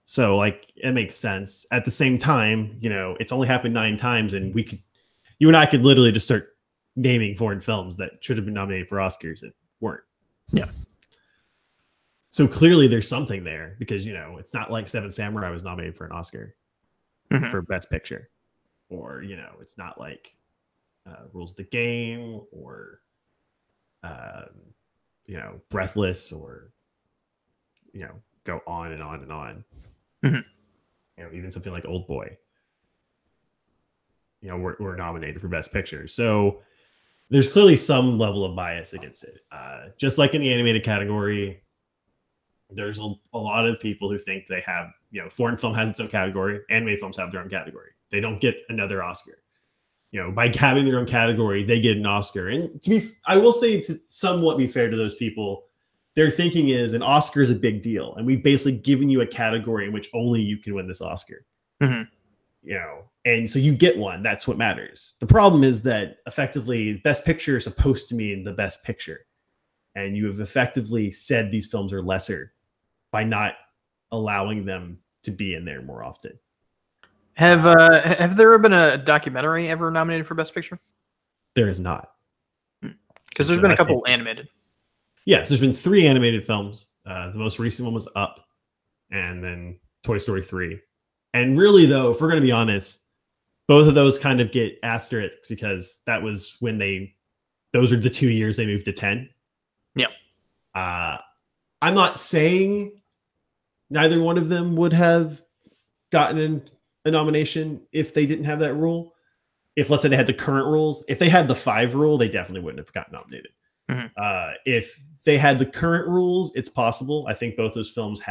So like it makes sense. At the same time, it's only happened 9 times, and you and I could literally just start naming foreign films that should have been nominated for Oscars that weren't.
Yeah.
So clearly there's something there because it's not like Seven Samurai was nominated for an Oscar
Hmm.
for Best Picture, or it's not like Rules of the Game or um, Breathless, or go on and on and on.
Hmm.
Even something like Old Boy, were nominated for Best Picture. So there's clearly some level of bias against it. Just like in the animated category, there's a lot of people who think they have, foreign film has its own category, animated films have their own category. They don't get another Oscar. By having their own category, they get an Oscar. And I will say to somewhat be fair to those people, their thinking is an Oscar is a big deal, and we've basically given you a category in which only you can win this Oscar.
Hmm.
And so you get one. That's what matters. The problem is that effectively, Best Picture is supposed to mean the Best Picture, and you have effectively said these films are lesser by not allowing them to be in there more often.
Have there been a documentary ever nominated for Best Picture?
There is not,
because there's been a couple animated.
Yes, there's been 3 animated films. The most recent one was Up, and then Toy Story 3. And really, though, if we're going to be honest, both of those kind of get asterisks because that was when those are the 2 years they moved to 10.
Yeah.
I'm not saying neither one of them would have gotten a nomination if they didn't have that rule. If, let's say, they had the current rules, if they had the 5 rule, they definitely wouldn't have gotten nominated.
Mm-hmm.
If they had the current rules, it's possible. I think both those films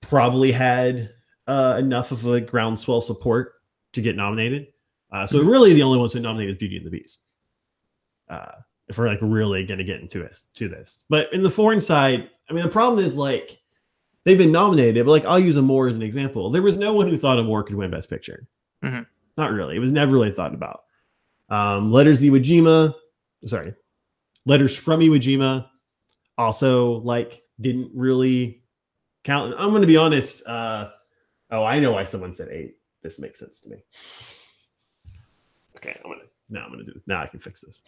probably had enough of a groundswell support to get nominated. So really the only ones who nominated is Beauty and the Beast. If we're like really going to get into this. But in the foreign side, I mean, the problem is like they've been nominated, but like I'll use Amour as an example. There was no one who thought Amour could win Best Picture.
Mm-hmm.
Not really. It was never really thought about. Letters from Iwo Jima also like didn't really count. I'm going to be honest. I know why someone said 8. This makes sense to me. Okay, now I can fix this.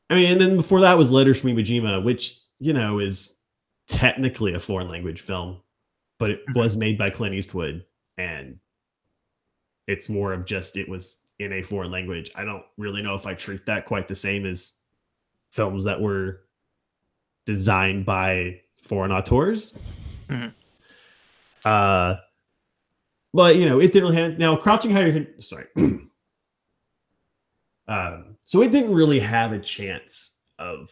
I mean, and then before that was Letters from Iwo Jima, which, is technically a foreign language film, but it was made by Clint Eastwood, and it's more of just it was in a foreign language. I don't really know if I treat that quite the same as films that were designed by foreign auteurs.
Mm-hmm.
But it didn't really have now Crouching Tiger. Sorry. So it didn't really have a chance of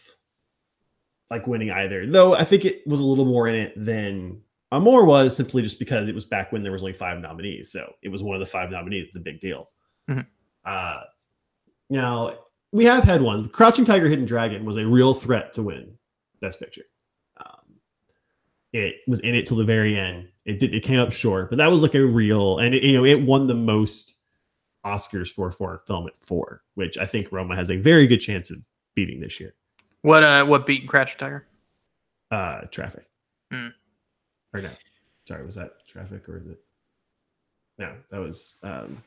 like winning either, though I think it was a little more in it than Amour was, simply just because it was back when there was only 5 nominees. So it was one of the 5 nominees. It's a big deal. Mm-hmm. Now we have had ones. Crouching Tiger, Hidden Dragon was a real threat to win Best Picture. It was in it till the very end. It came up short, but that was like a real, and it won the most Oscars for a foreign film at 4, which I think Roma has a very good chance of beating this year.
What beat Crouching Tiger?
Traffic. Or no, sorry, was that Traffic or is it? No, that was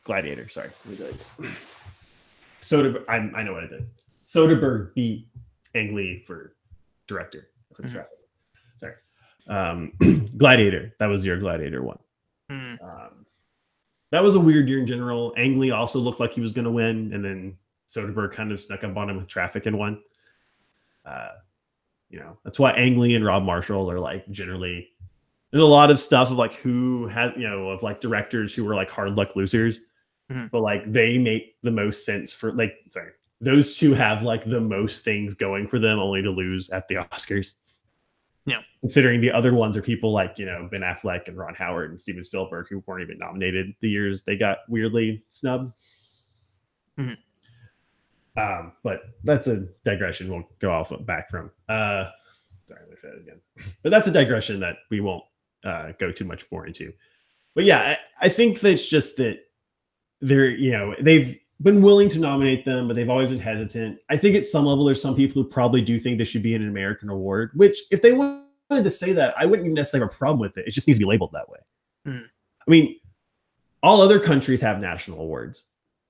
Gladiator. Sorry, Soderbergh. I know what I did. Soderbergh beat Ang Lee for director for Traffic. Sorry, Gladiator. That was your Gladiator one. That was a weird year in general. Ang Lee also looked like he was going to win, and then Soderbergh kind of snuck up on him with Traffic and won. That's why Ang Lee and Rob Marshall are like generally. There's a lot of stuff of like who has of like directors who were like hard luck losers, but like they make the most sense for those two have like the most things going for them, only to lose at the Oscars.
Yeah,
considering the other ones are people like Ben Affleck and Ron Howard and Steven Spielberg, who weren't even nominated the years they got weirdly snubbed. But that's a digression we'll go off back from. Sorry, let me try it again. But that's a digression that we won't go too much more into. But yeah, I think that's just that they're, they've been willing to nominate them, but they've always been hesitant. I think at some level, there's some people who probably do think this should be an American award, which if they wanted to say that, I wouldn't necessarily have a problem with it. It just needs to be labeled that way.
Mm.
I mean, all other countries have national awards,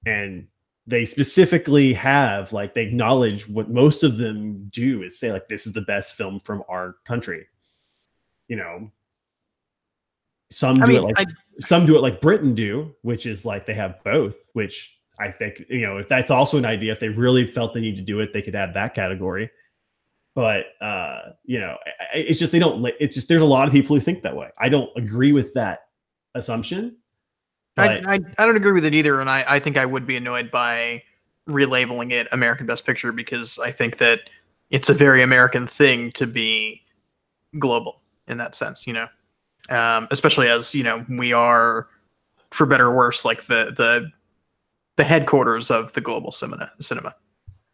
and they specifically have, like, they acknowledge what most of them do is say, like, this is the best film from our country. Some
I
do it
mean,
like Britain do, which is like they have both, which I think, if that's also an idea, if they really felt the need to do it, they could add that category. But it's just, they don't, it's just, there's a lot of people who think that way. I don't agree with that assumption. But
I don't agree with it either, and I think I would be annoyed by relabeling it American Best Picture, because I think that it's a very American thing to be global in that sense, especially as we are, for better or worse, like the headquarters of the global cinema,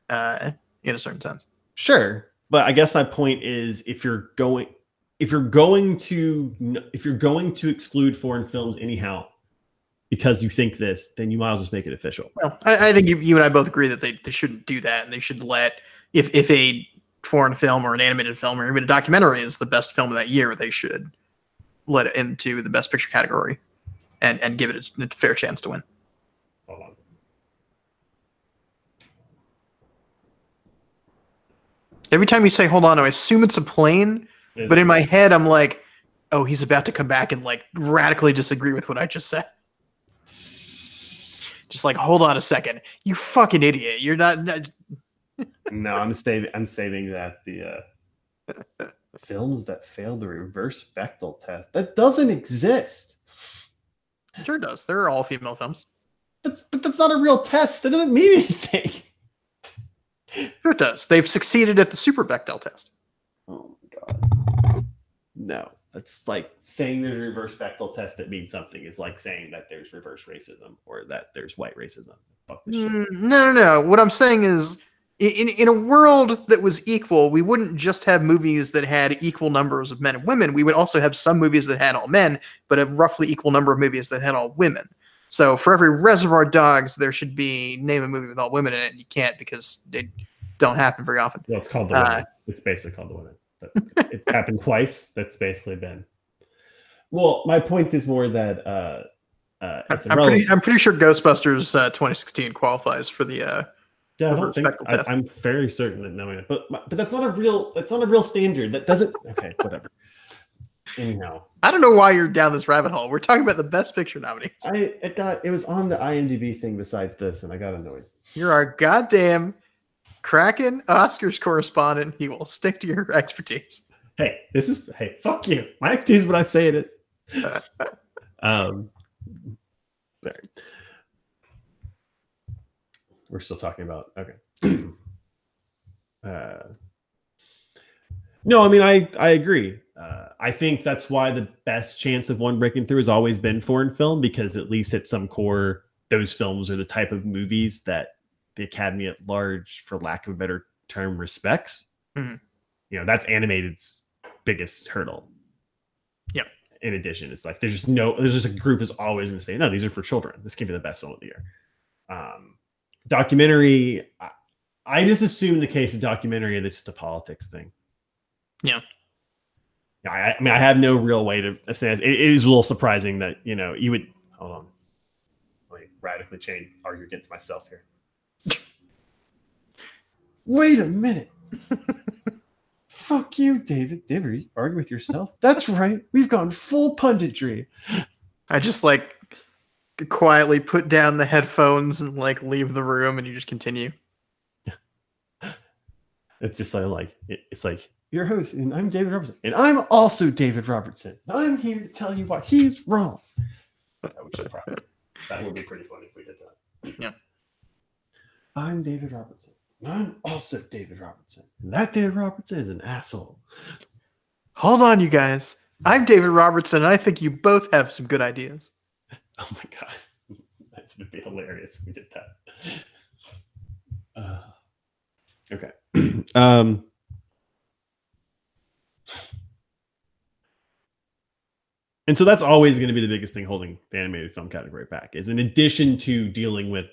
in a certain sense.
Sure, but I guess my point is, if you're going to exclude foreign films anyhow, because you think this, then you might as well just make it official.
Well, I think you and I both agree that they shouldn't do that, and they should let, if a foreign film or an animated film or even a documentary is the best film of that year, they should let it into the Best Picture category and give it a fair chance to win.
Hold on.
Every time you say "hold on," I assume it's a plane, but in my head, I'm like, "Oh, he's about to come back and like radically disagree with what I just said." Just like, hold on a second, you fucking idiot! You're not.
No, I'm saving that the films that fail the reverse Bechdel test, that doesn't exist.
It sure does. They're all female films.
But that's not a real test. It doesn't mean anything.
Sure it does. They've succeeded at the super Bechdel test.
Oh my god. No. That's like saying there's a reverse Bechdel test that means something is like saying that there's reverse racism or that there's white racism. Fuck this shit.
No. What I'm saying is, in a world that was equal, we wouldn't just have movies that had equal numbers of men and women. We would also have some movies that had all men, but a roughly equal number of movies that had all women. So for every Reservoir Dogs, there should be name a movie with all women in it, and you can't because they don't happen very often.
Well, it's called The Women. It's basically called The Women. It happened twice. That's basically been. Well, my point is more that
I'm pretty sure Ghostbusters 2016 qualifies for the.
Yeah, I don't think I'm very certain that knowing it, but that's not a real standard. That doesn't. Okay, whatever. Anyhow,
I don't know why you're down this rabbit hole. We're talking about the Best Picture nominees.
It was on the IMDb thing besides this, and I got annoyed.
You're our goddamn Kraken Oscars correspondent. He will stick to your expertise.
Hey, fuck you. My expertise is what I say it is. Sorry. We're still talking about, okay. No, I mean, I agree. I think that's why the best chance of one breaking through has always been foreign film, because at least at some core, those films are the type of movies that the Academy at large, for lack of a better term, respects.
Mm-hmm.
That's animated's biggest hurdle.
Yep. In
addition, it's like there's just a group is always going to say, no, these are for children. This can be the best film of the year. Documentary, I just assume the case of documentary that's just a politics thing.
Yeah.
I mean, I have no real way to say it. It is a little surprising that, you would, hold on. Let me radically argue against myself here. Wait a minute. Fuck you, David. David, you argue with yourself? That's right. We've gone full punditry.
I just quietly put down the headphones and leave the room, and you just continue.
It's just it's like your host, and I'm David Robertson, and I'm also David Robertson. I'm here to tell you why he's wrong. That would be pretty funny if we did that.
Yeah.
I'm David Robertson, and I'm also David Robertson, and that David Robertson is an asshole.
Hold on, you guys. I'm David Robertson, and I think you both have some good ideas.
Oh my god, that would be hilarious if we did that. Okay. And so that's always going to be the biggest thing holding the animated film category back, is in addition to dealing with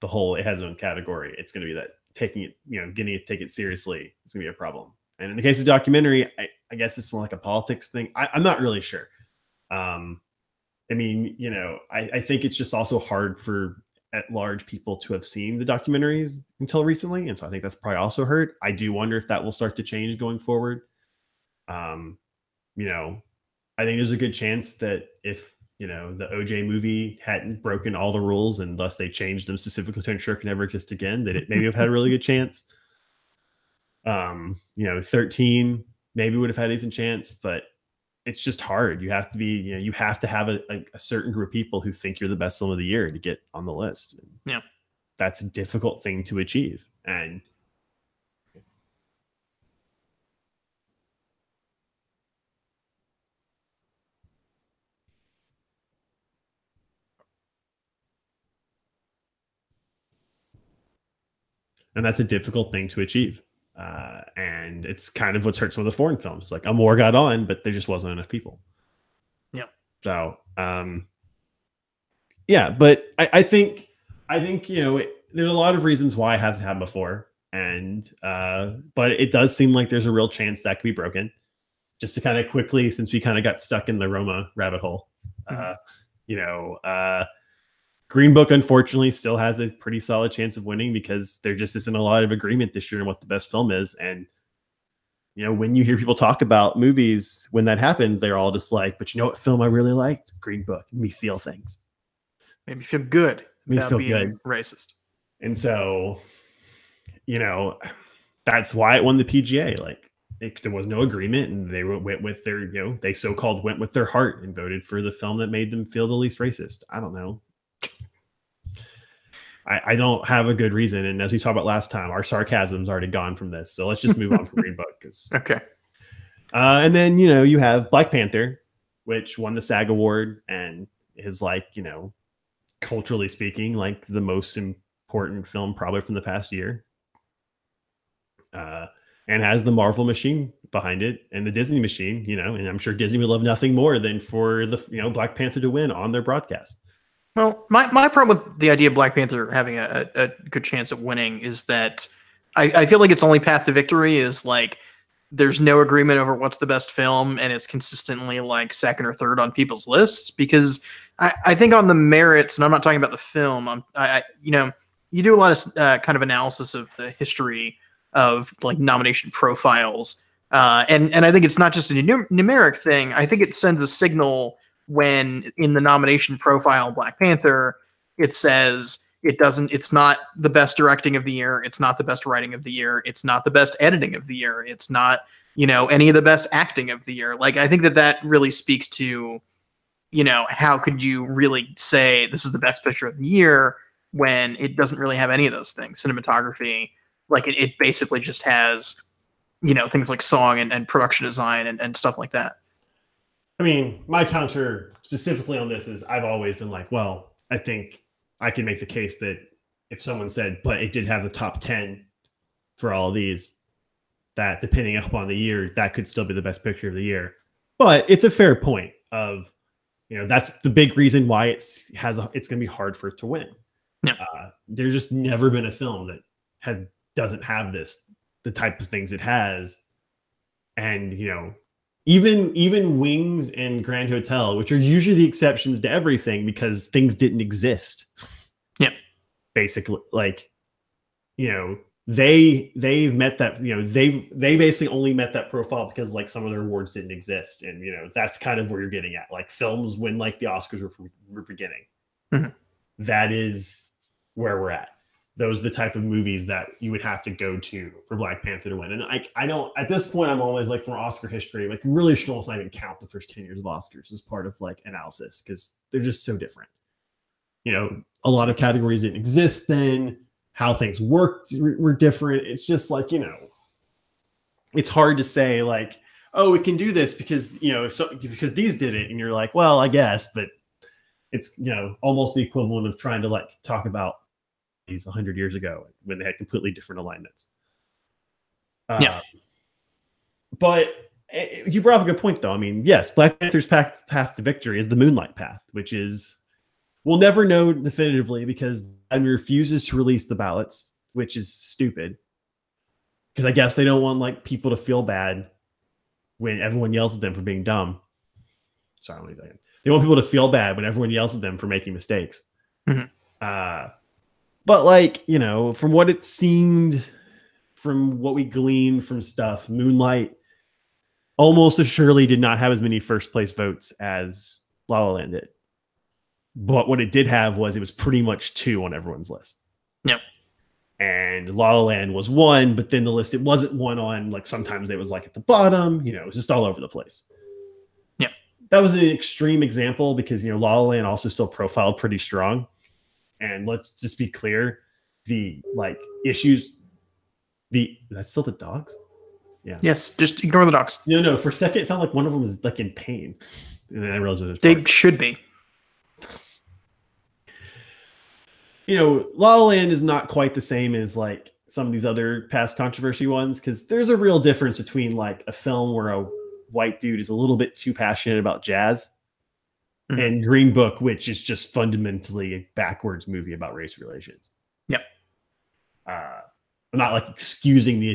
the whole it has its own category, it's going to be that taking it, getting it, take it seriously, it's going to be a problem. And in the case of documentary, I guess it's more like a politics thing. I'm not really sure. I mean, I think it's just also hard for at large people to have seen the documentaries until recently. And so I think that's probably also hurt. I do wonder if that will start to change going forward. Um, you know, I think there's a good chance that if, the OJ movie hadn't broken all the rules and thus they changed them specifically to ensure it can never exist again, that it maybe have had a really good chance. 13 maybe would have had a decent chance, but it's just hard. You have to be, you have to have a certain group of people who think you're the best film of the year to get on the list.
Yeah.
That's a difficult thing to achieve. And that's a difficult thing to achieve. And it's kind of what's hurt some of the foreign films. Like Amor got on, but there just wasn't enough people.
Yeah.
So, yeah, but I think, there's a lot of reasons why it hasn't happened before. And, but it does seem like there's a real chance that could be broken. Just to kind of quickly, since we kind of got stuck in the Roma rabbit hole, Green Book, unfortunately, still has a pretty solid chance of winning because there just isn't a lot of agreement this year on what the best film is. And, when you hear people talk about movies, when that happens, they're all just like, but you know what film I really liked? Green Book. Made me feel things.
Made me feel good about being
good.
racist.
And so, that's why it won the PGA. Like, there was no agreement, and they went with their, they so-called went with their heart and voted for the film that made them feel the least racist. I don't know. I don't have a good reason. And as we talked about last time, our sarcasm's already gone from this. So let's just move on from Green Book.
Okay.
And then, you have Black Panther, which won the SAG Award and is like, culturally speaking, like the most important film probably from the past year. And has the Marvel machine behind it and the Disney machine, and I'm sure Disney would love nothing more than for the, Black Panther to win on their broadcast.
Well, my problem with the idea of Black Panther having a good chance of winning is that I feel like its only path to victory is like there's no agreement over what's the best film, and it's consistently like second or third on people's lists. Because I think on the merits, and I'm not talking about the film, you do a lot of kind of analysis of the history of like nomination profiles, and I think it's not just a numeric thing. I think it sends a signal when in the nomination profile Black Panther, it says it's not the best directing of the year, it's not the best writing of the year, it's not the best editing of the year, it's not, any of the best acting of the year. Like, I think that really speaks to, how could you really say this is the best picture of the year when it doesn't really have any of those things? Cinematography, like it basically just has, things like song and production design and stuff like that.
I mean, my counter specifically on this is I've always been like, well, I think I can make the case that if someone said, but it did have the top 10 for all of these, that depending upon the year, that could still be the best picture of the year. But it's a fair point of, that's the big reason why it's going to be hard for it to win.
Yeah.
There's just never been a film that doesn't have the type of things it has. And, even Wings and Grand Hotel, which are usually the exceptions to everything because things didn't exist.
Yeah.
Basically, like, they've met that, they basically only met that profile because like some of their awards didn't exist. And, that's kind of where you're getting at. Like films when like the Oscars were beginning.
Mm-hmm.
That is where we're at. Those are the type of movies that you would have to go to for Black Panther to win. And I don't, at this point, I'm always like, from Oscar history, like you really should almost not even count the first 10 years of Oscars as part of like analysis because they're just so different. A lot of categories didn't exist then. How things worked were different. It's just like, it's hard to say like, oh, we can do this because, because these did it. And you're like, well, I guess, but it's, almost the equivalent of trying to like talk about 100 years ago when they had completely different alignments.
Yeah.
But You brought up a good point, though. I mean, yes, Black Panther's path to victory is the Moonlight path, which is we'll never know definitively because Biden refuses to release the ballots, which is stupid. Because I guess they don't want like people to feel bad when everyone yells at them for being dumb. Sorry, they want people to feel bad when everyone yells at them for making mistakes.
Mhm.
Uh, but like from what it seemed, from what we gleaned from stuff, Moonlight almost assuredly did not have as many first place votes as La La Land did. But what it did have was it was pretty much 2 on everyone's list.
Yep.
And La La Land was 1, but then the list it wasn't 1 on. Like sometimes it was like at the bottom. It was just all over the place.
Yep.
That was an extreme example because La La Land also still profiled pretty strong. And let's just be clear, the like issues. That's still the dogs. Yeah.
Yes. Just ignore the dogs.
No. For a second, it sounded like one of them was like in pain, and then I realized it was
They should be.
La La Land is not quite the same as like some of these other past controversy ones because there's a real difference between like a film where a white dude is a little bit too passionate about jazz and Green Book, which is just fundamentally a backwards movie about race relations.
Yep.
I'm not like excusing the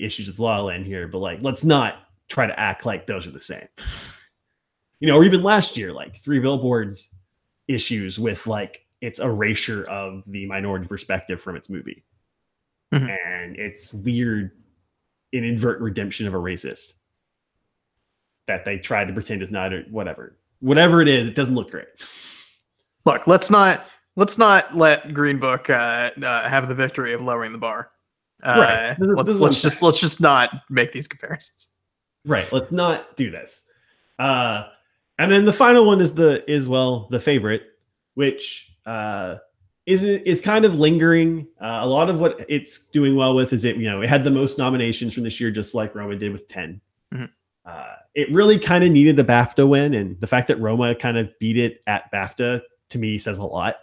issues with La La Land here, but like let's not try to act like those are the same. Or even last year, like 3 Billboards issues with like its erasure of the minority perspective from its movie. And it's weird, an inadvertent redemption of a racist that they tried to pretend is not, or whatever it is. It doesn't look great.
Look, let's not let Green Book have the victory of lowering the bar.
Right.
Let's just not make these comparisons.
Right. Let's not do this. And then the final one is the favorite, which is kind of lingering. A lot of what it's doing well with is it had the most nominations from this year, just like Roma did with 10. It really kind of needed the BAFTA win, and the fact that Roma kind of beat it at BAFTA to me says a lot.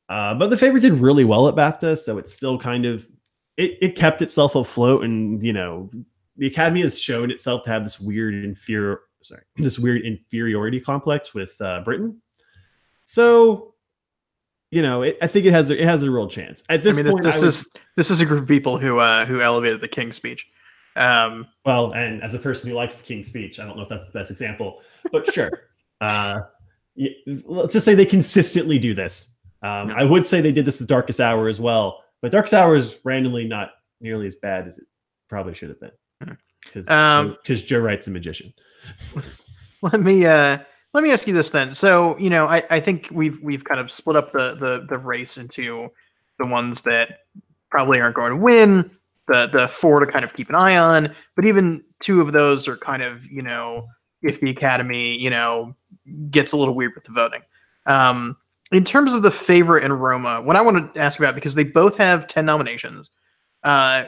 But the favorite did really well at BAFTA, so it's still kind of it kept itself afloat, and the Academy has shown itself to have this weird inferiority complex with Britain. So I think it has a real chance at this point.
This is a group of people who elevated the King's Speech.
Well, and as a person who likes the King's Speech, I don't know if that's the best example, but sure. Let's just say they consistently do this. I would say they did this the Darkest Hour as well, but Darkest Hour is randomly not nearly as bad as it probably should have been because Joe Wright's a magician.
Let me ask you this then. So I think we've kind of split up the race into the ones that probably aren't going to win, the 4 to kind of keep an eye on, but even 2 of those are kind of if the Academy gets a little weird with the voting. In terms of the favorite in Roma, what I want to ask about, because they both have 10 nominations, how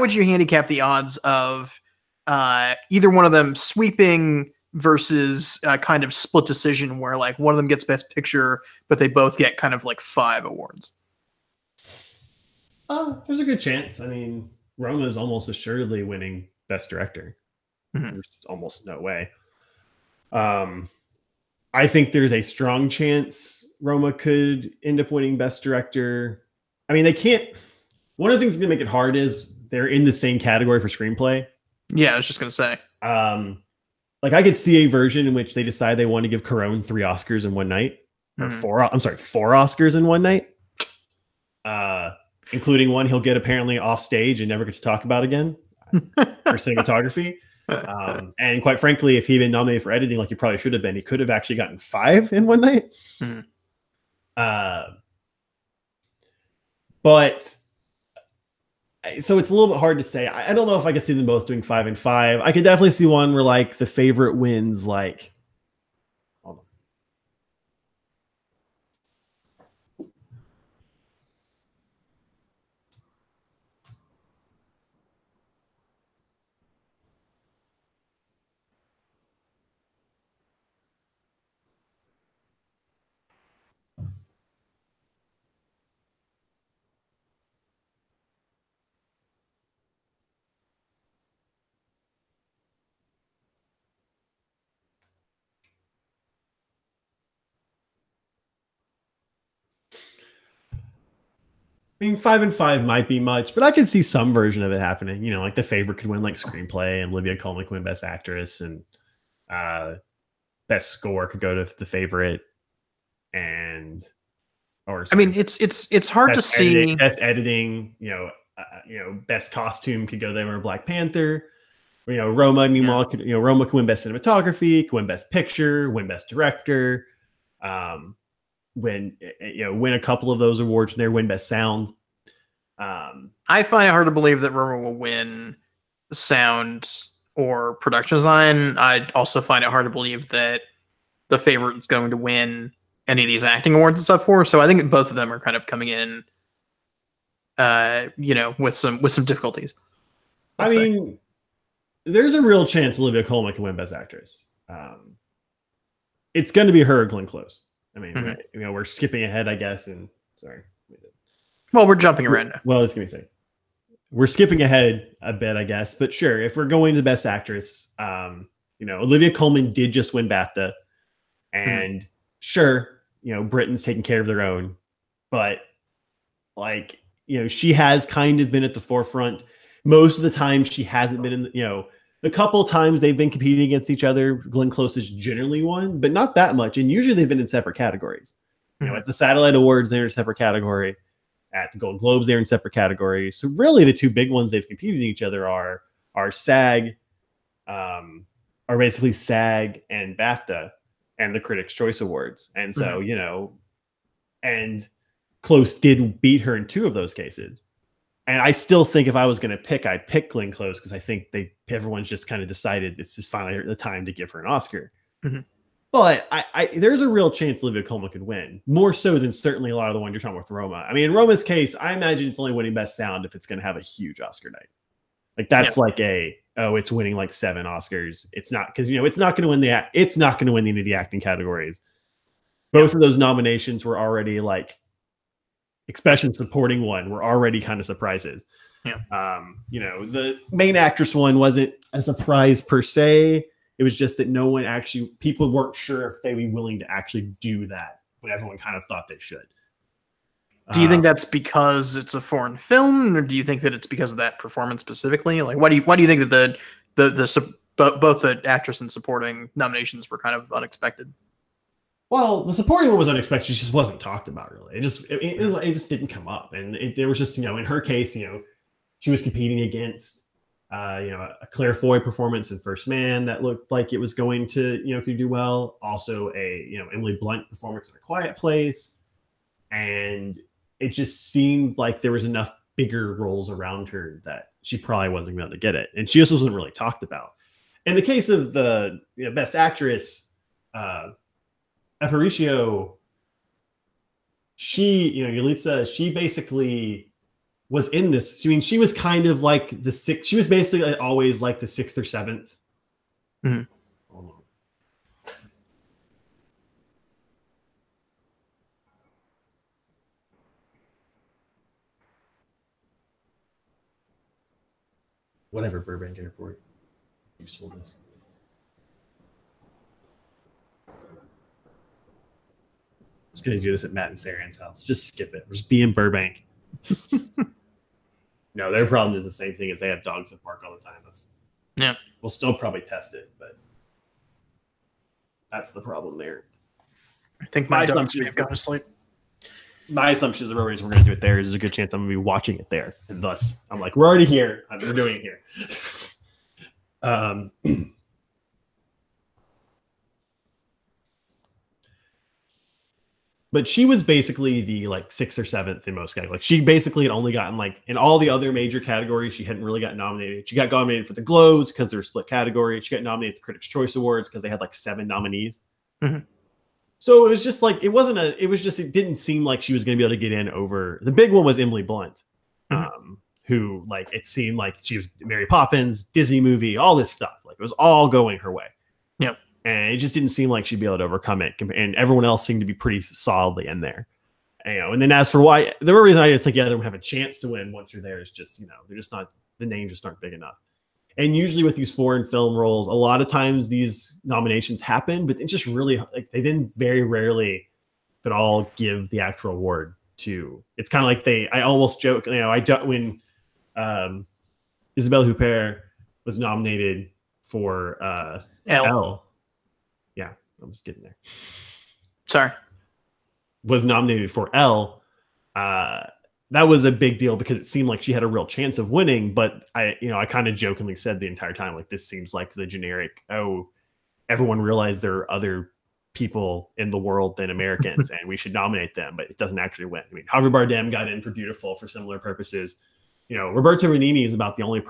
would you handicap the odds of either one of them sweeping versus kind of split decision where like one of them gets Best Picture, but they both get kind of like 5 awards?
There's a good chance. I mean, Roma is almost assuredly winning Best Director. There's almost no way. I think there's a strong chance Roma could end up winning Best Director. I mean, they can't. One of the things that's going to make it hard is they're in the same category for screenplay.
Yeah, I was just going to say.
Like I could see a version in which they decide they want to give Cuarón 3 Oscars in one night, or 4 Oscars in one night, including one he'll get apparently off stage and never get to talk about again for cinematography. And quite frankly, if he'd been nominated for editing, like he probably should have been, he could have actually gotten 5 in one night. But so it's a little bit hard to say. I don't know if I could see them both doing 5 and 5. I could definitely see one where like the favorite wins like. Hold on. I mean, 5 and 5 might be much, but I can see some version of it happening. You know, like The Favorite could win like screenplay, and Olivia Colman could win Best Actress, and uh, Best Score could go to The Favorite, and or
I
sorry,
mean, it's hard to see.
Best editing. Best costume could go there or Black Panther. Roma.
Yeah.
Meanwhile, Roma could win Best Cinematography, could win Best Picture, win Best Director. Win a couple of those awards from there, win Best Sound.
I find it hard to believe that Roma will win sound or production design. I also find it hard to believe that The Favorite is going to win any of these acting awards and stuff for. So I think that both of them are kind of coming in, with some difficulties.
I mean, there's a real chance Olivia Colman can win Best Actress. It's going to be her or Glenn Close. I mean, we're skipping ahead, I guess, and sorry.
Well, we're jumping around now.
Well, give me a second. We're skipping ahead a bit, I guess, but sure. If we're going to Best Actress, Olivia Colman did just win BAFTA, and sure, Britain's taking care of their own, but she has kind of been at the forefront. Most of the time, she hasn't been in the couple of times they've been competing against each other, Glenn Close has generally won, but not that much. And usually they've been in separate categories. At the Satellite Awards, they're in a separate category. At the Golden Globes, they're in separate categories. So really, the two big ones they've competed in each other are SAG, are basically SAG and BAFTA, and the Critics' Choice Awards. And so and Close did beat her in two of those cases. And I still think if I was going to pick, I'd pick Glenn Close because I think everyone's just kind of decided this is finally the time to give her an Oscar. But there's a real chance Olivia Colman could win, more so than certainly a lot of the ones you're talking about with Roma. I mean, in Roma's case, I imagine it's only winning Best Sound if it's going to have a huge Oscar night. Like that's it's winning like 7 Oscars. It's not because it's not going to win any of the acting categories. Both of those nominations were already especially supporting one, were already kind of surprises. The main actress one wasn't a surprise per se. It was just that people weren't sure if they'd be willing to actually do that when everyone kind of thought they should.
Do you think that's because it's a foreign film, or do you think that it's because of that performance specifically? Like, why do you think that both the actress and supporting nominations were kind of unexpected?
Well, the supporting one was unexpected. It just wasn't talked about really. It just didn't come up, and there was just in her case, she was competing against a Claire Foy performance in First Man that looked like it was going to could do well. Also a Emily Blunt performance in A Quiet Place, and it just seemed like there was enough bigger roles around her that she probably wasn't going to get it, and she just wasn't really talked about. In the case of the Best Actress, Aparicio, Yalitza, she basically was in this. I mean, she was kind of like the sixth. She was basically always like the 6th or 7th. Hold on. Whatever, Burbank Airport. Usefulness. I was going to do this at Matt and Saran's house. Just skip it. Just be in Burbank. No, their problem is the same thing as they have dogs that bark all the time. We'll still probably test it, but that's the problem there.
I think my dogs may have gone to sleep.
My assumption is the real reason we're going to do it there is there's a good chance I'm going to be watching it there. And thus, I'm like, we're already here. We're doing it here. But she was basically the 6th or 7th in most categories. She basically had only gotten in all the other major categories, she hadn't really gotten nominated. She got nominated for the Globes because they're split category. She got nominated for the Critics' Choice Awards because they had 7 nominees. So it was just it didn't seem like she was going to be able to get in over. The big one was Emily Blunt, who it seemed like she was Mary Poppins, Disney movie, all this stuff. It was all going her way. And it just didn't seem like she'd be able to overcome it. And everyone else seemed to be pretty solidly in there. And then as for why, the real reason I didn't think either of them have a chance to win once you're there is just, they're just not, the names just aren't big enough. And usually with these foreign film roles, a lot of times these nominations happen, but it just really, they didn't very rarely at all give the actual award. to. It's kind of like I almost joke, when um, Isabelle Huppert was nominated for
L.
L. Yeah, I'm just getting there.
Sorry.
Was nominated for L. That was a big deal because it seemed like she had a real chance of winning. But I kind of jokingly said the entire time, like, this seems like the generic, oh, everyone realized there are other people in the world than Americans and we should nominate them, but it doesn't actually win. I mean, Javier Bardem got in for Beautiful for similar purposes. Roberto Benigni is about one of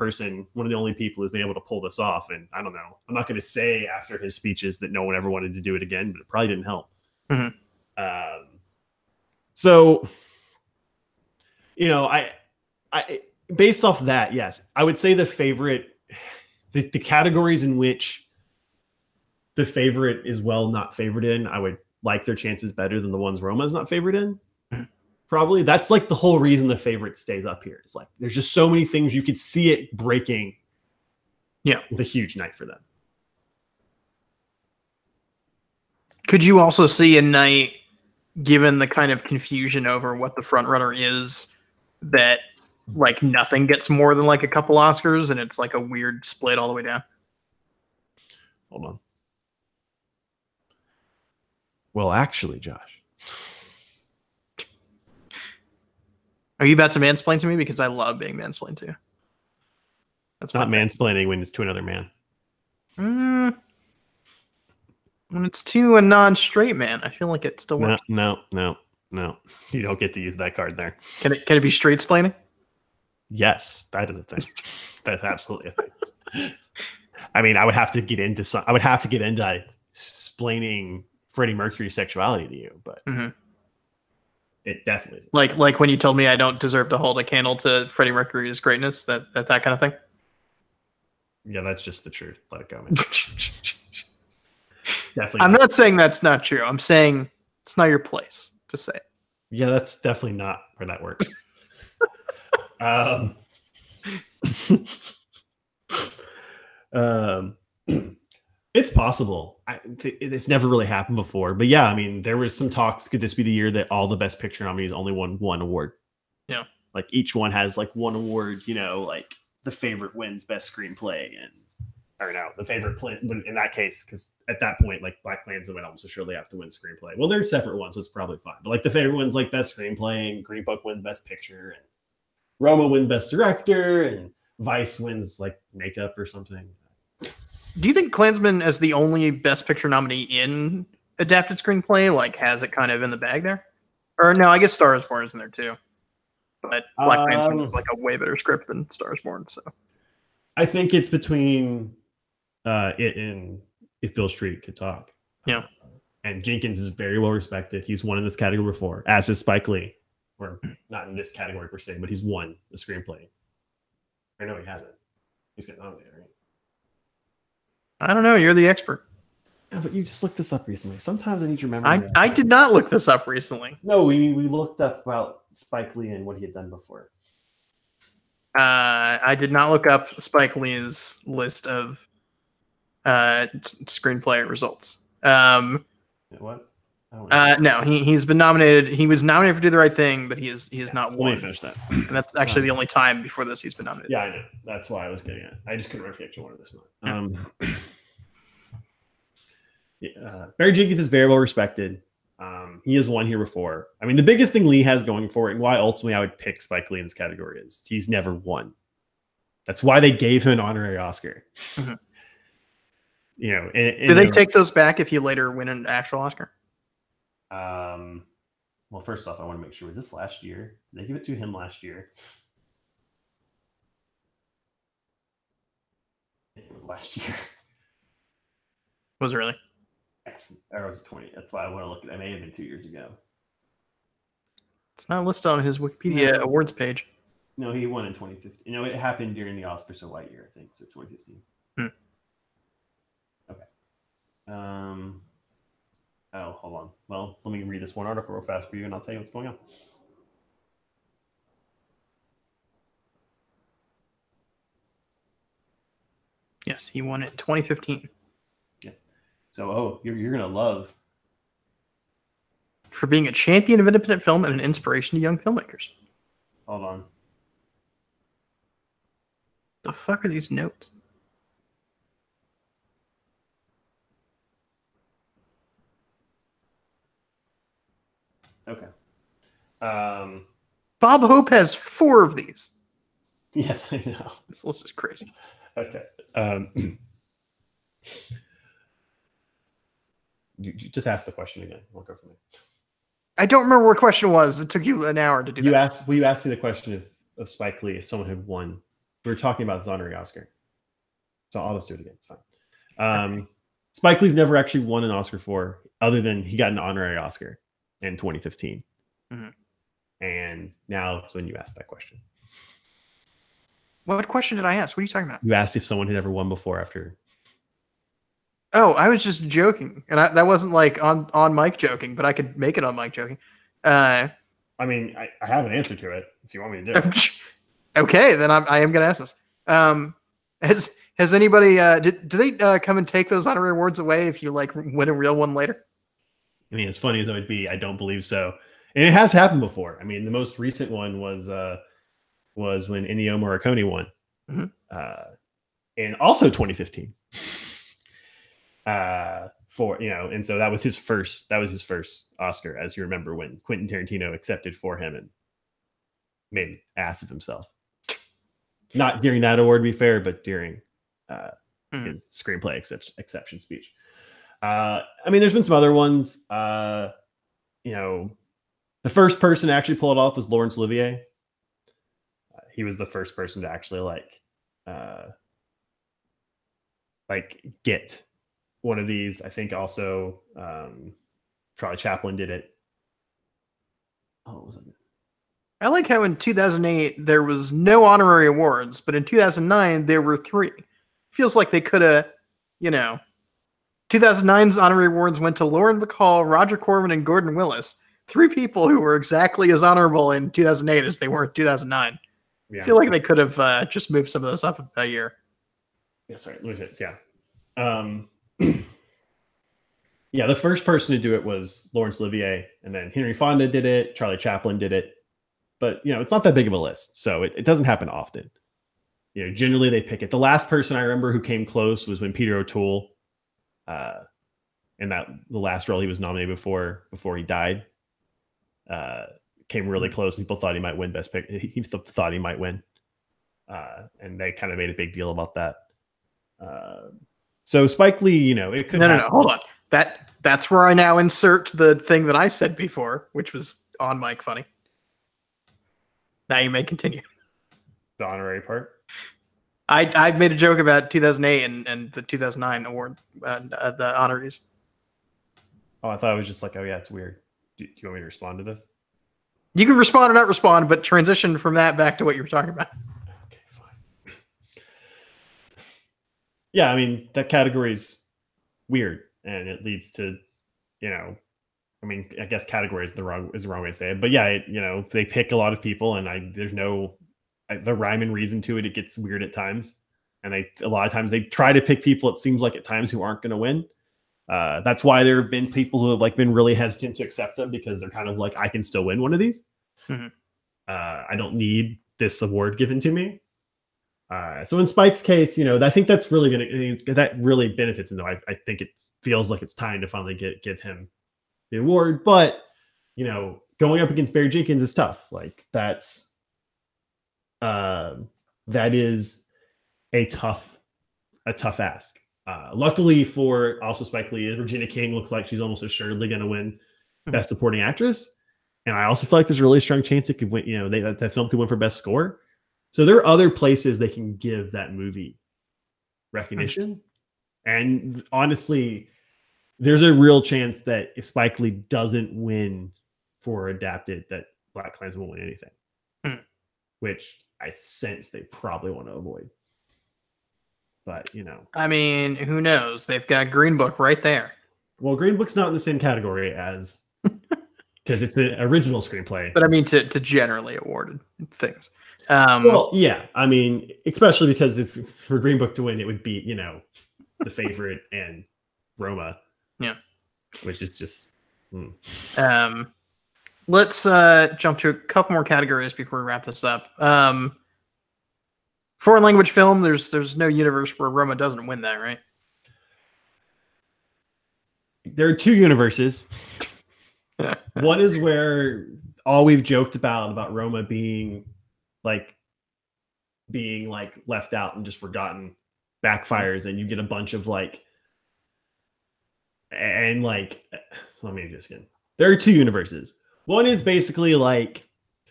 the only people who's been able to pull this off. And I don't know, I'm not going to say after his speeches that no one ever wanted to do it again, but it probably didn't help.
Mm-hmm.
So, I based off that, yes, I would say the categories in which the favorite is not favored in, I would like their chances better than the ones Roma is not favored in.
Mm-hmm.
Probably that's like the whole reason the favorite stays up here. It's like there's just so many things you could see it breaking.
Yeah,
with a huge night for them.
Could you also see a night, given the kind of confusion over what the front runner is, that like nothing gets more than like a couple Oscars and it's like a weird split all the way down?
Hold on. Well, actually, Josh.
Are you about to mansplain to me? Because I love being mansplained to.
That's not mansplaining when it's to another man.
When it's to a non-straight man, I feel like it still works.
No. You don't get to use that card there.
Can it be straight-splaining?
Yes, that is a thing. That's absolutely a thing. I mean, I would have to get into explaining Freddie Mercury's sexuality to you, but it definitely is.
Like when you told me I don't deserve to hold a candle to Freddie Mercury's greatness, that kind of thing.
Yeah, that's just the truth. Let it go, man. Definitely.
I'm not saying that's not true. I'm saying it's not your place to say it.
Yeah, that's definitely not where that works. It's possible. It's never really happened before, but yeah, I mean, there was some talks. Could this be the year that all the Best Picture nominees only won one award?
Yeah,
like each one has like one award. Like the favorite wins Best Screenplay, the favorite play in that case, because at that point, like Black Klansman would almost surely have to win Screenplay. Well, they're separate ones, so it's probably fine. But like the favorite wins like Best Screenplay, and Green Book wins Best Picture, and Roma wins Best Director, and Vice wins like makeup or something.
Do you think Klansman, as the only Best Picture nominee in adapted screenplay, like has it kind of in the bag there? Or no, I guess Star is Born is in there too. But Black Klansman is like a way better script than Star is Born. So
I think it's between it and If Beale Street Could Talk.
Yeah.
And Jenkins is very well respected. He's won in this category before, as is Spike Lee. Or not in this category per se, but he's won the screenplay. I know he hasn't. He's got nominated, right?
I don't know. You're the expert.
Yeah, but you just looked this up recently. Sometimes I need your memory.
I did not look this up recently.
No, we looked up about Spike Lee and what he had done before.
I did not look up Spike Lee's list of screenplay results.
What?
No, he's been nominated. He was nominated for Do the Right Thing, but he is not won.
Let me finish that.
And that's actually the only time before this he's been nominated.
Yeah, I know. That's why I was getting it. I just couldn't remember if he actually won this one. Barry Jenkins is very well respected. He has won here before. I mean, the biggest thing Lee has going for it, and why ultimately I would pick Spike Lee in this category, is he's never won. That's why they gave him an honorary Oscar.
Mm-hmm.
Do
they take those back if you later win an actual Oscar?
Well, first off, I want to make sure, was this last year? Did they give it to him last year? It was last year.
Was it really?
Or was it 20? That's why I want to look at it. It may have been 2 years ago.
It's not listed on his Wikipedia awards page.
No, he won in 2015. It happened during the Oscar So White year, I think. So 2015. Okay. Oh, hold on. Well, let me read this one article real fast for you, and I'll tell you what's going on.
Yes, he won it in 2015.
Yeah. So, you're gonna love
for being a champion of independent film and an inspiration to young filmmakers.
Hold on.
The fuck are these notes?
Okay.
Bob Hope has 4 of these.
Yes, I know.
This list is crazy.
Okay. You just ask the question again. We'll go from there.
I don't remember what question it was. It took you an hour to do that.
You asked me the question of Spike Lee if someone had won. We were talking about his honorary Oscar. So I'll just do it again. It's fine. Okay. Spike Lee's never actually won an Oscar for, other than he got an honorary Oscar in 2015. Mm-hmm. And now is when you asked that question.
What question did I ask? What are you talking about?
You asked if someone had ever won before after.
Oh, I was just joking. And that wasn't like on mic joking, but I could make it on mic joking.
I mean, I have an answer to it if you want me to do it.
Okay, then I am going to ask this. Has anybody, do they come and take those honorary awards away if you like win a real one later?
I mean, as funny as it would be, I don't believe so. And it has happened before. I mean, the most recent one was when Ennio Morricone won, and also 2015. For and so that was his first Oscar, as you remember, when Quentin Tarantino accepted for him and made an ass of himself. Not during that award, to be fair, but during his screenplay exception speech. I mean, there's been some other ones. The first person to actually pull it off was Laurence Olivier. He was the first person to actually get one of these. I think also Charlie Chaplin did it. Oh, what was it?
I like how in 2008 there was no honorary awards, but in 2009 there were 3. Feels like they could have, 2009's honorary awards went to Lauren Bacall, Roger Corman, and Gordon Willis. 3 people who were exactly as honorable in 2008 as they were in 2009. Yeah. I feel like they could have just moved some of those up a year.
Yeah, sorry, lose it. Yeah. Yeah, the first person to do it was Laurence Olivier, and then Henry Fonda did it, Charlie Chaplin did it. But, it's not that big of a list, so it doesn't happen often. Generally they pick it. The last person I remember who came close was when Peter O'Toole, in the last role he was nominated before he died, came really close. People thought he might win Best Picture. He thought he might win, and they kind of made a big deal about that. So Spike Lee, it could.
No, hold on. That's where I now insert the thing that I said before, which was on mic funny. Now you may continue.
The honorary part.
I made a joke about 2008 and the 2009 award, the honorees.
Oh, I thought it was just like, oh yeah, it's weird. Do you want me to respond to this?
You can respond or not respond, but transition from that back to what you were talking about.
Okay, fine. Yeah, I mean, that category is weird, and it leads to, I mean, I guess category is the wrong way to say it, but yeah, they pick a lot of people, and there's no the rhyme and reason to it. It gets weird at times, and a lot of times they try to pick people, it seems like at times, who aren't going to win. That's why there have been people who have been really hesitant to accept them, because they're kind of like, I can still win one of these. Mm-hmm. I don't need this award given to me. So in Spike's case, I think that's really that really benefits him. Though I think it feels like it's time to finally give him the award. But going up against Barry Jenkins is tough. Like that is a tough ask. Luckily for also Spike Lee, Regina King looks like she's almost assuredly going to win Best Supporting Actress, and I also feel like there's a really strong chance it could win. That film could win for Best Score. So there are other places they can give that movie recognition, and honestly, there's a real chance that if Spike Lee doesn't win for Adapted, that Black Klansman won't win anything, which I sense they probably want to avoid. But,
I mean, who knows? They've got Green Book right there.
Well, Green Book's not in the same category as, because it's the original screenplay.
But I mean, to generally awarded things.
Well, yeah. I mean, especially because if for Green Book to win, it would be, The Favorite and Roma.
Yeah.
Which is just Hmm.
Um, let's jump to a couple more categories before we wrap this up. Foreign language film. There's no universe where Roma doesn't win that, right?
There are two universes. One is where all we've joked about Roma like being like left out and just forgotten backfires, and you get a bunch of like and like let me just again. There are two universes. One is basically like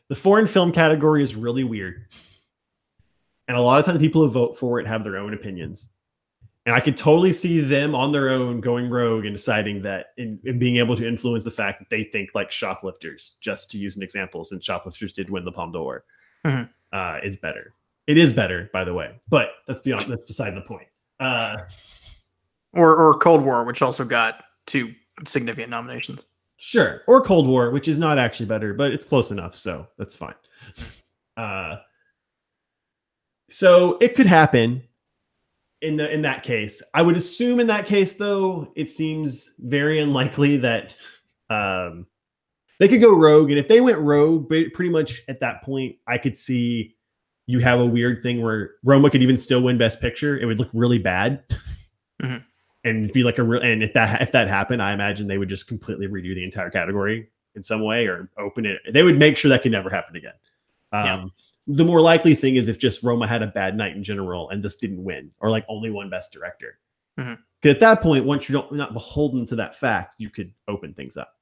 the foreign film category is really weird. And a lot of times people who vote for it have their own opinions. And I could totally see them on their own going rogue and deciding that in being able to influence the fact that they think like Shoplifters, just to use an example, since Shoplifters did win the Palme d'Or, is better. It is better, by the way, but that's beside the point.
Or Cold War, which also got 2 significant nominations.
Sure, or Cold War, which is not actually better, but it's close enough, so that's fine. So it could happen in that case. I would assume in that case, though, it seems very unlikely that they could go rogue. And if they went rogue, pretty much at that point, I could see you have a weird thing where Roma could even still win Best Picture. It would look really bad. And be like and if that happened, I imagine they would just completely redo the entire category in some way or open it. They would make sure that could never happen again. The more likely thing is if just Roma had a bad night in general and just didn't win, or like only won Best Director. Because at that point, once you're not beholden to that fact, you could open things up.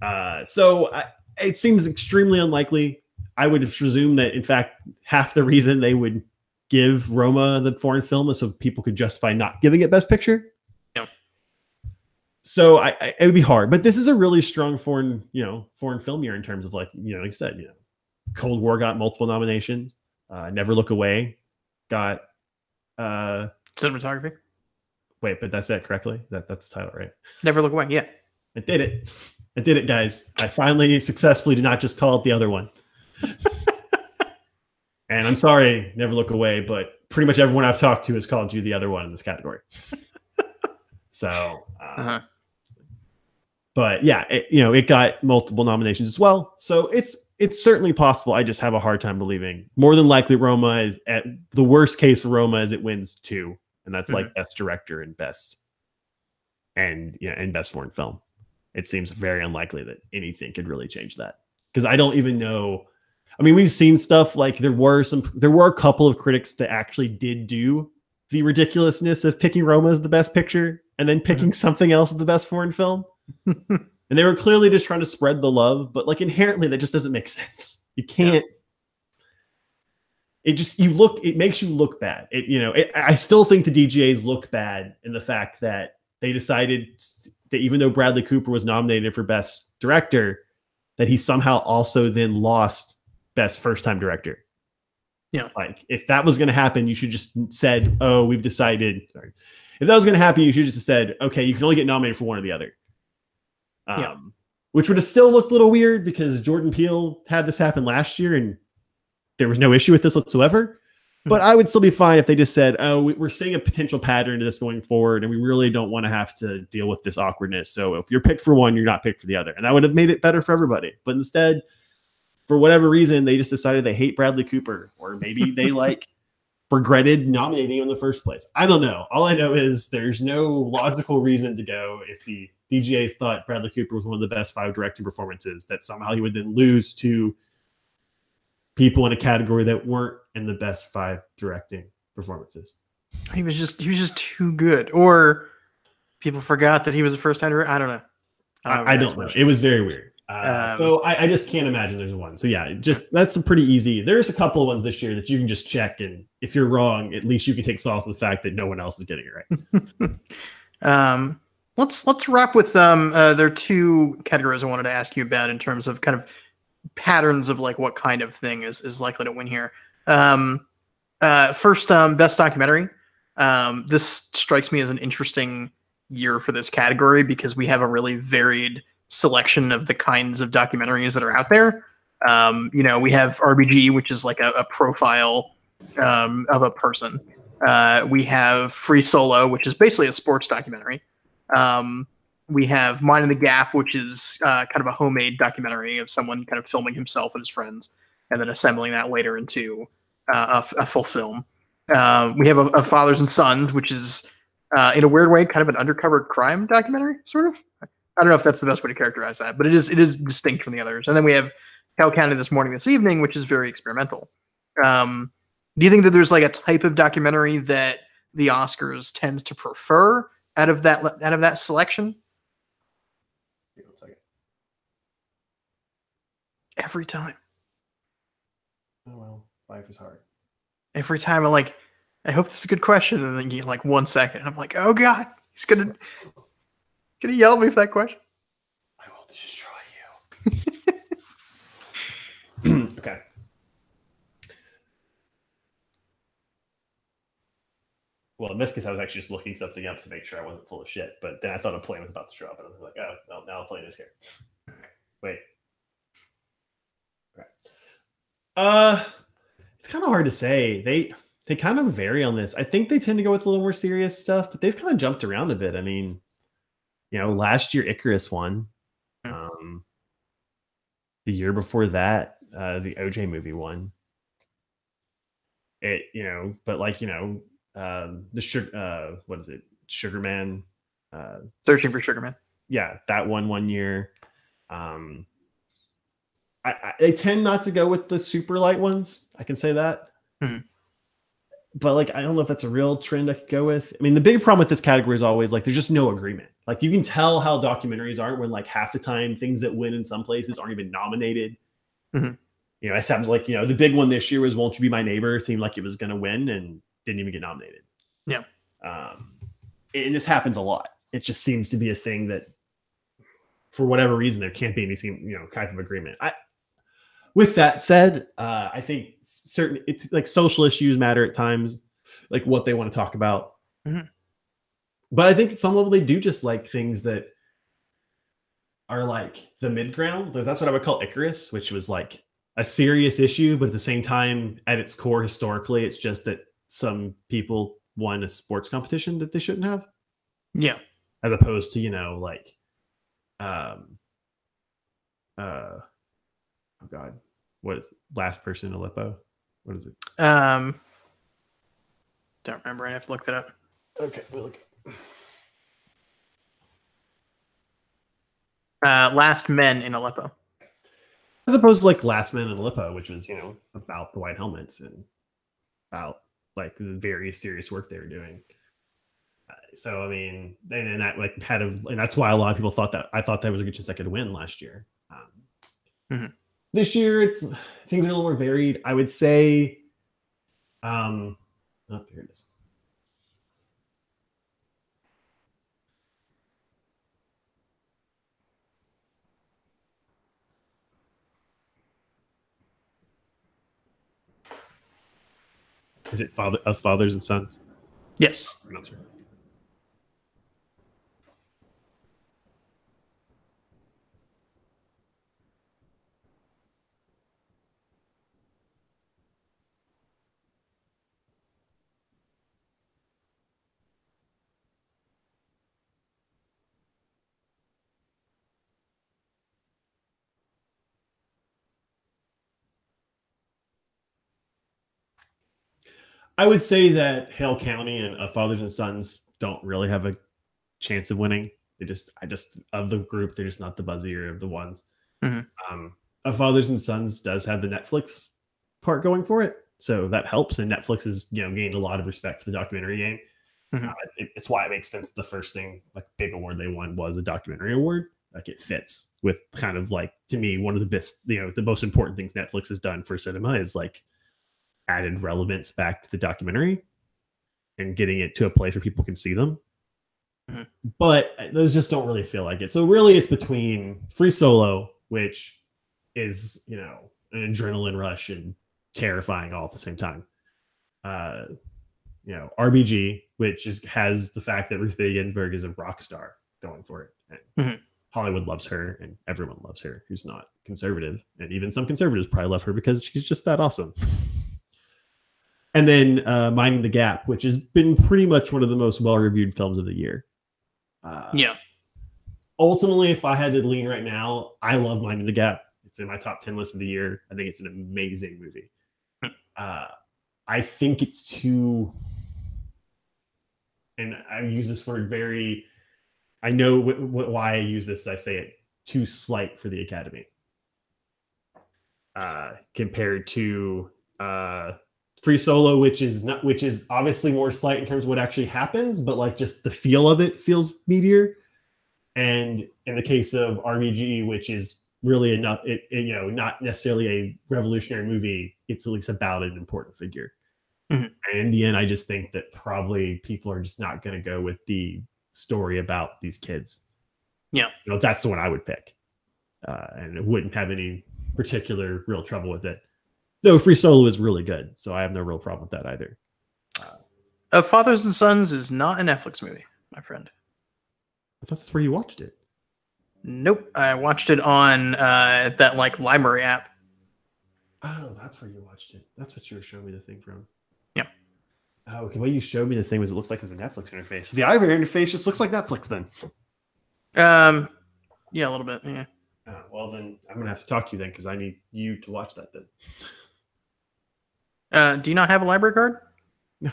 It seems extremely unlikely. I would presume that, in fact, half the reason they would give Roma the foreign film is so people could justify not giving it Best Picture. So it would be hard, but this is a really strong foreign film year in terms of like I said, Cold War got multiple nominations. Never Look Away got
cinematography.
Wait, but that's that correctly? That's the title, right?
Never Look Away. Yeah,
it did it. It did it, guys. I finally successfully did not just call it the other one. And I'm sorry, Never Look Away, but pretty much everyone I've talked to has called you the other one in this category. So, but yeah, it got multiple nominations as well. So it's certainly possible. I just have a hard time believing. More than likely, Roma is at the worst case for Roma is it wins 2, and that's like Best Director and Best Foreign Film. It seems very unlikely that anything could really change that, because I don't even know. I mean, we've seen stuff like there were a couple of critics that actually did do the ridiculousness of picking Roma as the Best Picture and then picking something else as the Best Foreign Film. And they were clearly just trying to spread the love, but like inherently that just doesn't make sense. You can't. It makes you look bad. I still think the DGAs look bad in the fact that they decided that even though Bradley Cooper was nominated for Best Director, that he somehow also then lost Best First Time Director. Like if that was going to happen, you should just said, "Oh, we've decided." Sorry, if that was going to happen, you should just have said, "Okay, you can only get nominated for one or the other." Which would have still looked a little weird because Jordan Peele had this happen last year and there was no issue with this whatsoever. But I would still be fine if they just said, "Oh, we're seeing a potential pattern to this going forward, and we really don't want to have to deal with this awkwardness. So if you're picked for one, you're not picked for the other." And that would have made it better for everybody. But instead, for whatever reason, they just decided they hate Bradley Cooper, or maybe they regretted nominating him in the first place. I don't know. All I know is there's no logical reason to go if the DGAs thought Bradley Cooper was one of the best 5 directing performances that somehow he would then lose to people in a category that weren't in the best 5 directing performances.
He was just too good, or people forgot that he was a first time director. I don't know.
I don't know. It was very weird. So I just can't imagine there's one. So yeah, that's a pretty easy. There's a couple of ones this year that you can just check, and if you're wrong, at least you can take solace in the fact that no one else is getting it right.
Let's wrap with there are 2 categories I wanted to ask you about in terms of kind of patterns of like what kind of thing is likely to win here. First, Best Documentary. This strikes me as an interesting year for this category because we have a really varied selection of the kinds of documentaries that are out there. We have RBG, which is like a profile of a person. We have Free Solo, which is basically a sports documentary. We have Mind in the Gap, which is kind of a homemade documentary of someone kind of filming himself and his friends, and then assembling that later into a full film. We have a Fathers and Sons, which is in a weird way kind of an undercover crime documentary, sort of. I don't know if that's the best way to characterize that, but it is distinct from the others. And then we have Cal County This Morning, This Evening, which is very experimental. Do you think that there's like a type of documentary that the Oscars tends to prefer out of that selection?
Give me 1 second.
Every time.
Oh well, life is hard.
Every time I'm like, I hope this is a good question, and then you get like 1 second, and I'm like, oh god, he's gonna yell at me for that question.
I will destroy you. Okay. Well, in this case, I was actually just looking something up to make sure I wasn't full of shit. But then I thought a plane was about to show up, and I was like, oh, no, now a plane is here. Wait. Okay. It's kind of hard to say. They kind of vary on this. I think they tend to go with a little more serious stuff, but they've kind of jumped around a bit. I mean, last year Icarus won. The year before that, the OJ movie won. But like the sugar, what is it? Sugar Man.
Searching for Sugar Man.
Yeah, that won 1 year. They tend not to go with the super light ones. I can say that.
Mm-hmm.
But like, I don't know if that's a real trend I could go with. I mean, the big problem with this category is always like, there's just no agreement. Like, you can tell how documentaries aren't when like half the time things that win in some places aren't even nominated.
Mm-hmm.
It sounds like, the big one this year was Won't You Be My Neighbor. Seemed like it was going to win and didn't even get nominated.
Yeah.
And this happens a lot. It just seems to be a thing that for whatever reason, there can't be any kind of agreement. With that said, I think it's like social issues matter at times, like what they want to talk about.
Mm-hmm.
But I think at some level they do just like things that are like the mid ground. That's what I would call Icarus, which was like a serious issue, but at the same time, at its core, historically, it's just that some people won a sports competition that they shouldn't have.
Yeah.
As opposed to oh god, what is it? Last Person in Aleppo? What is it?
Don't remember. I have to look that up.
Okay, we'll look.
Last Men in Aleppo.
As opposed to like Last Men in Aleppo, which was about the white helmets and about like the very serious work they were doing. So I mean, and that like and that's why a lot of people thought that. I thought that was a good chance I could win last year.
Mm-hmm.
This year, things are a little more varied. I would say, oh, here it is. Is it Fathers and Sons?
Yes.
I'm not sure. I would say that Hale County and Fathers and Sons don't really have a chance of winning. I just of the group, they're just not the buzzier of the ones.
Mm-hmm.
Fathers and Sons does have the Netflix part going for it, so that helps. And Netflix has gained a lot of respect for the documentary game. Mm-hmm. It's why it makes sense. The first thing, like big award they won, was a documentary award. Like it fits with kind of like, to me, one of the best, the most important things Netflix has done for cinema is like added relevance back to the documentary and getting it to a place where people can see them. Mm-hmm. But those just don't really feel like it. So really it's between Free Solo, which is, an adrenaline rush and terrifying all at the same time. RBG, which has the fact that Ruth Bader Ginsburg is a rock star going for it. And mm-hmm. Hollywood loves her and everyone loves her who's not conservative. And even some conservatives probably love her because she's just that awesome. And then Minding the Gap, which has been pretty much one of the most well-reviewed films of the year.
Yeah.
ultimately, if I had to lean right now, I love Minding the Gap. It's in my top 10 list of the year. I think it's an amazing movie. Uh, I think it's too, and I use this word very, I know why I use this. I say it too slight for the Academy compared to Free Solo, which is obviously more slight in terms of what actually happens, but like just the feel of it feels meatier. And in the case of RBG, which is really not necessarily a revolutionary movie, it's at least about an important figure.
Mhm.
And in the end, I just think that probably people are just not going to go with the story about these kids.
Yeah.
That's the one I would pick, and it wouldn't have any particular real trouble with it. Though Free Solo is really good, so I have no real problem with that either.
Fathers and Sons is not a Netflix movie, my friend.
I thought that's where you watched it.
Nope, I watched it on that like library app.
Oh, that's where you watched it. That's what you were showing me the thing from.
Yeah.
Oh, okay. The way you showed me the thing was it looked like it was a Netflix interface. So the ivory interface just looks like Netflix then.
Yeah, a little bit. Yeah.
Oh, well, then I'm gonna have to talk to you then because I need you to watch that then.
Do you not have a library card?
No.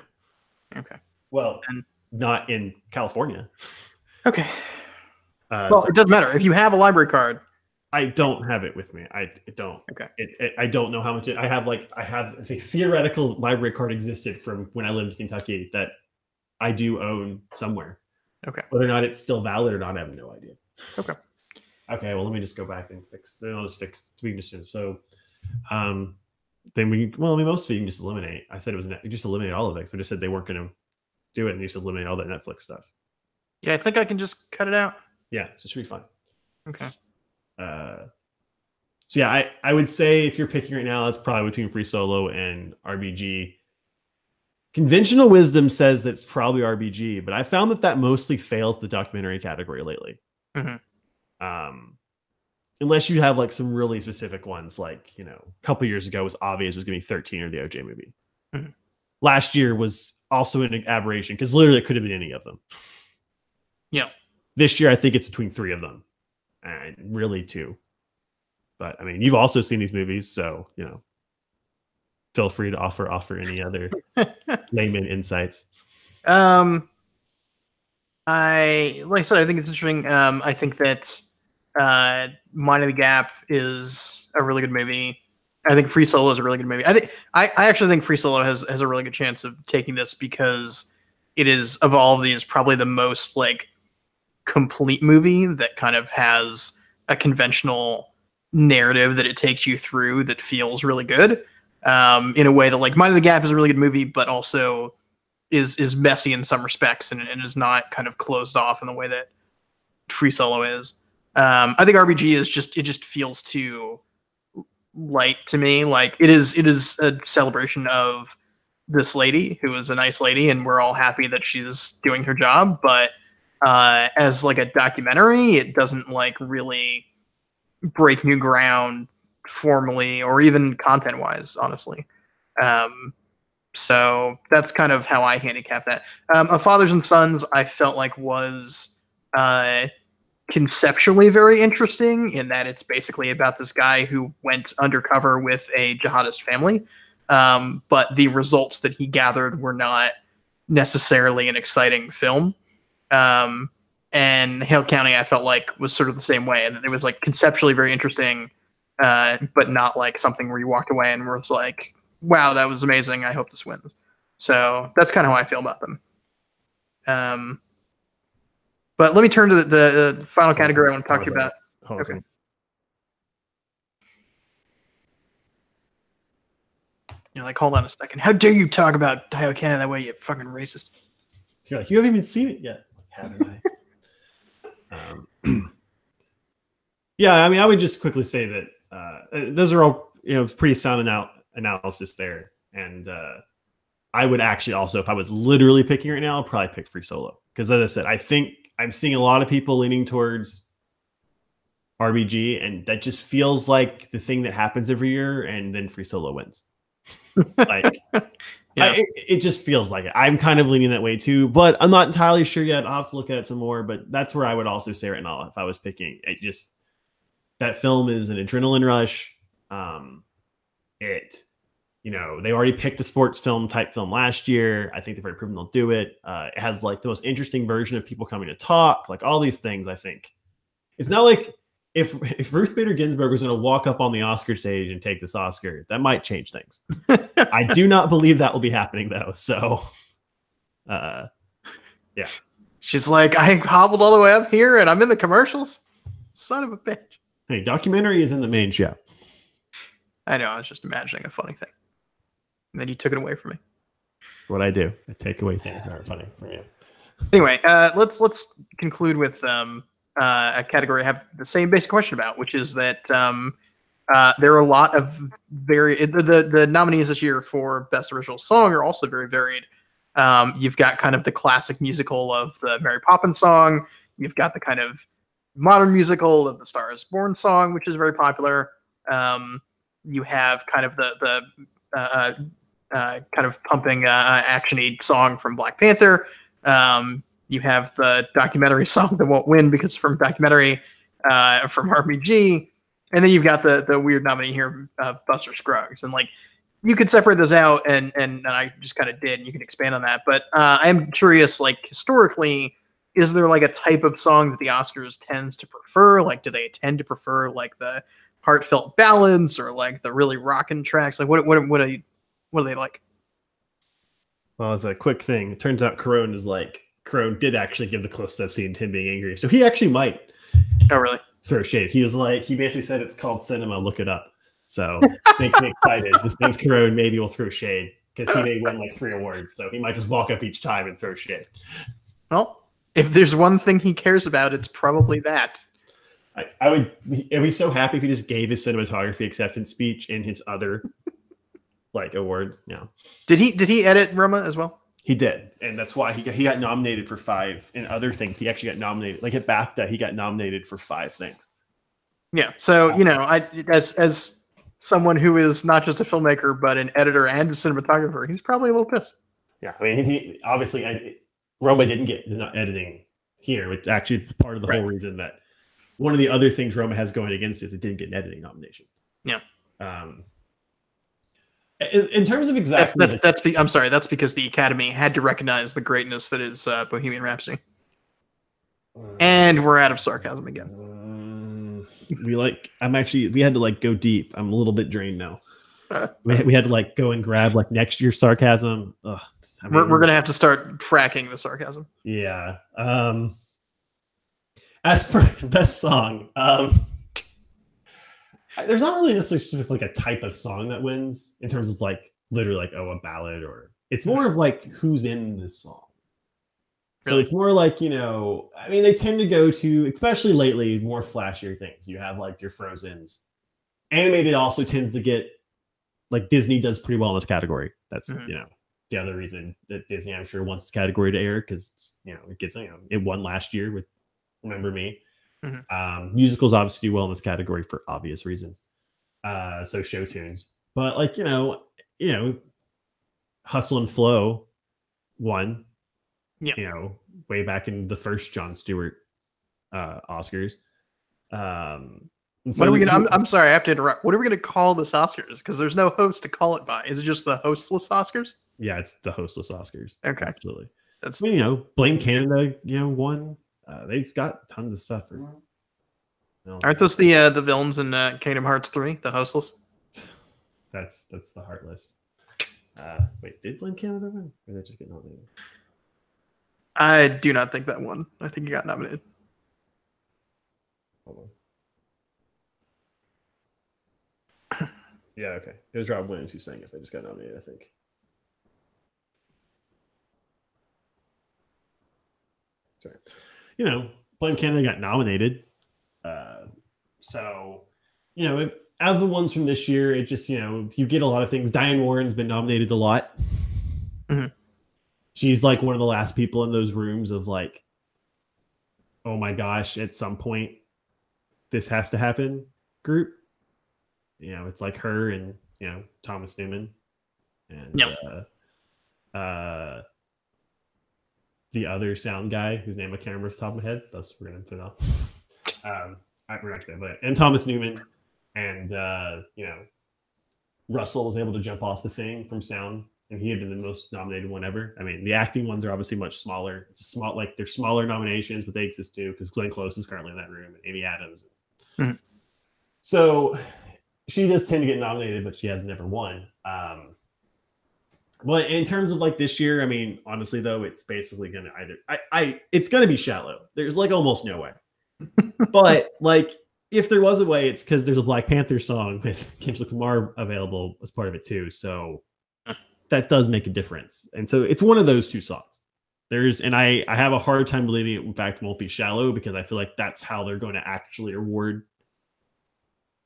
Okay.
Well, not in California.
Okay. Well,
so
it doesn't matter if you have a library card.
I don't have it with me. I don't.
Okay.
I don't know how much I have. Like I have a theoretical library card existed from when I lived in Kentucky that I do own somewhere.
Okay.
Whether or not it's still valid or not, I have no idea.
Okay.
Okay. Well, let me just go back and fix. I'll just fix weaknesses. So, then most of it you can just eliminate. I said it was you just eliminate all of it. So I just said they weren't going to do it, and you just eliminate all that Netflix stuff.
Yeah, I think I can just cut it out.
Yeah, so it should be fine.
Okay.
So yeah, I would say if you're picking right now, it's probably between Free Solo and RBG. Conventional wisdom says that it's probably RBG, but I found that mostly fails the documentary category lately.
Mm-hmm.
Unless you have like some really specific ones, like a couple years ago it was obvious it was going to be 13 or the OJ movie.
Mm-hmm.
Last year was also an aberration because literally it could have been any of them.
Yeah.
This year I think it's between 3 of them, and really 2. But I mean, you've also seen these movies, so feel free to offer any other layman insights.
Like I said, I think it's interesting. I think that Mind of the Gap is a really good movie. I think Free Solo is a really good movie. I actually think Free Solo has a really good chance of taking this because it is of all of these probably the most like complete movie that kind of has a conventional narrative that it takes you through that feels really good. In a way that like Mind of the Gap is a really good movie, but also is messy in some respects and is not kind of closed off in the way that Free Solo is. I think RBG is just feels too light to me. Like it is a celebration of this lady who is a nice lady, and we're all happy that she's doing her job. But as like a documentary, it doesn't like really break new ground formally or even content wise, honestly. So that's kind of how I handicap that. A Fathers and Sons, I felt like was conceptually very interesting in that it's basically about this guy who went undercover with a jihadist family, but the results that he gathered were not necessarily an exciting film. And Hale County, I felt like was sort of the same way, and it was like conceptually very interesting, but not like something where you walked away and was like, "Wow, that was amazing. I hope this wins." So that's kind of how I feel about them. But let me turn to the final category I want to talk to you about. Okay. You're like, hold on a second. How dare you talk about Hale County that way, you fucking racist?
You're like, you haven't even seen it yet, haven't I? Yeah, I mean, I would just quickly say that those are all pretty sound analysis there, and I would actually also, if I was literally picking right now, I'll probably pick Free Solo because, as I said, I think I'm seeing a lot of people leaning towards RBG, and that just feels like the thing that happens every year, and then Free Solo wins. Like,
Yeah.
it just feels like it. I'm kind of leaning that way too, but I'm not entirely sure yet. I'll have to look at it some more. But that's where I would also say right now, if I was picking, it just that film is an adrenaline rush. It, they already picked a sports film type film last year. I think they've already proven they'll do it. It has like the most interesting version of people coming to talk, like all these things. I think it's not like if Ruth Bader Ginsburg was going to walk up on the Oscar stage and take this Oscar, that might change things. I do not believe that will be happening though. So, yeah.
She's like, I hobbled all the way up here and I'm in the commercials. Son of a bitch.
Hey, documentary is in the main show.
I know. I was just imagining a funny thing. And then you took it away from me.
What I do, I take away things that are funny from you.
Anyway, let's conclude with a category I have the same basic question about, which is that there are a lot of the nominees this year for Best Original Song are also very varied. You've got kind of the classic musical of the Mary Poppins song. You've got the kind of modern musical of the Star is Born song, which is very popular. You have kind of the kind of pumping action-y song from Black Panther. You have the documentary song that won't win because from documentary from RPG. And then you've got the weird nominee here, Buster Scruggs. And like, you could separate those out, and I just kind of did, and you can expand on that. But I'm curious, like, historically, is there like a type of song that the Oscars tends to prefer? Like, do they tend to prefer like the heartfelt ballads or like the really rockin' tracks? Like, what do they like?
Well, as a quick thing, it turns out Corone did actually give the close-up scene to him being angry, so he actually might.
Oh, really?
Throw shade. He basically said it's called cinema. Look it up. So this makes me excited. This means Corone maybe will throw shade because he may win like 3 awards. So he might just walk up each time and throw shade.
Well, if there's one thing he cares about, it's probably that.
I'd be so happy if he just gave his cinematography acceptance speech in his other like award. Yeah.
Did he edit Roma as well?
He did, and that's why he got nominated for 5 and other things. He actually got nominated, like at BAFTA, he got nominated for 5 things.
Yeah. So I as someone who is not just a filmmaker but an editor and a cinematographer, he's probably a little pissed.
Yeah, I mean, he obviously Roma didn't get not editing here, which actually part of the whole reason that one of the other things Roma has going against it is it didn't get an editing nomination.
Yeah.
In terms of exactly,
that's because the Academy had to recognize the greatness that is Bohemian Rhapsody. And we're out of sarcasm again.
We had to like go deep. I'm a little bit drained now. We had to like go and grab like next year's sarcasm.
We're gonna have to start fracking the sarcasm.
Yeah. As for best song, there's not really necessarily specific like a type of song that wins in terms of like literally like a ballad, or it's more of like who's in this song. So it's more like, I mean, they tend to go to, especially lately, more flashier things. You have like your Frozens. Animated also tends to get, like Disney does pretty well in this category. That's, the other reason that Disney, I'm sure, wants this category to air because, it gets, it won last year with Remember Me. Mm-hmm. Musicals obviously do well in this category for obvious reasons. So show tunes. But like, Hustle and Flow won. Yeah. Way back in the first Jon Stewart Oscars.
What are we gonna? I'm sorry, I have to interrupt. What are we gonna call this Oscars? Because there's no host to call it by. Is it just the hostless Oscars?
Yeah, it's the hostless Oscars.
Okay,
absolutely. That's Blame Canada. Won. They've got tons of stuff.
Aren't those the villains in Kingdom Hearts 3? The hostless.
That's the Heartless. Wait, did Blame Canada win? Or did they just get nominated?
I do not think that won. I think he got nominated.
Hold on. Yeah, okay. It was Rob Williams who sang it. They just got nominated, I think. Sorry. Blame Canada got nominated. So, out of the ones from this year, it just, you get a lot of things. Diane Warren's been nominated a lot. Mm-hmm. She's like one of the last people in those rooms of like, oh my gosh, at some point this has to happen group. It's like her and, Thomas Newman. and
Yep.
The other sound guy whose name I can't remember off the top of my head. That's we're gonna put it off. We're not saying, but and Thomas Newman, and Russell was able to jump off the thing from sound, and he had been the most nominated one ever. I mean, the acting ones are obviously much smaller. It's a small, like they're smaller nominations, but they exist too because Glenn Close is currently in that room, and Amy Adams.
Mhm.
So she does tend to get nominated, but she has never won. Well, in terms of like this year, I mean, honestly though, it's basically gonna it's gonna be Shallow. There's like almost no way. But like if there was a way, it's because there's a Black Panther song with Kendrick Lamar available as part of it too. So that does make a difference. And so it's one of those two songs. I have a hard time believing it in fact won't be Shallow because I feel like that's how they're going to actually award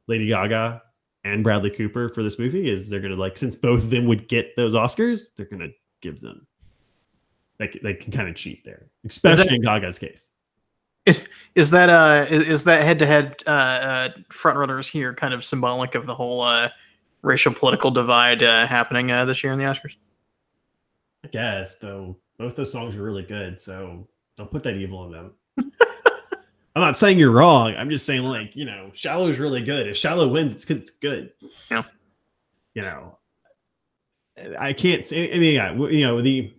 Lady Gaga and Bradley Cooper for this movie. Is they're going to like, since both of them would get those Oscars, they're going to give them, they can kind of cheat there, especially in Gaga's case.
Is that head-to-head frontrunners here kind of symbolic of the whole racial political divide happening this year in the Oscars?
I guess, though both those songs are really good, so don't put that evil in them. I'm not saying you're wrong. I'm just saying, like, Shallow is really good. If Shallow wins, it's because it's good.
Yeah.
I can't say anything. The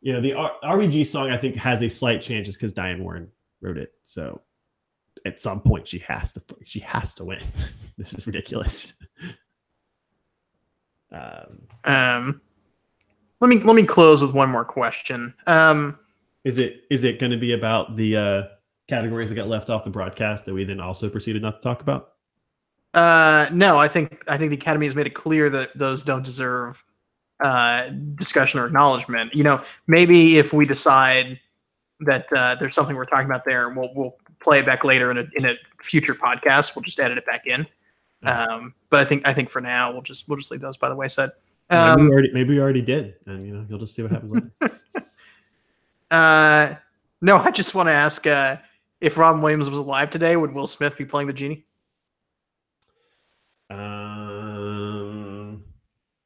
RBG song I think has a slight chance just because Diane Warren wrote it. So at some point she has to win. This is ridiculous.
Let me close with one more question.
Is it going to be about the categories that got left off the broadcast that we then also proceeded not to talk about?
No, I think the Academy has made it clear that those don't deserve discussion or acknowledgement. Maybe if we decide that there's something we're talking about there, we'll play it back later in a future podcast. We'll just edit it back in. But I think for now we'll just leave those by the wayside.
Maybe we already did, and you'll just see what happens
later. No, I just want to ask if Robin Williams was alive today, would Will Smith be playing the genie?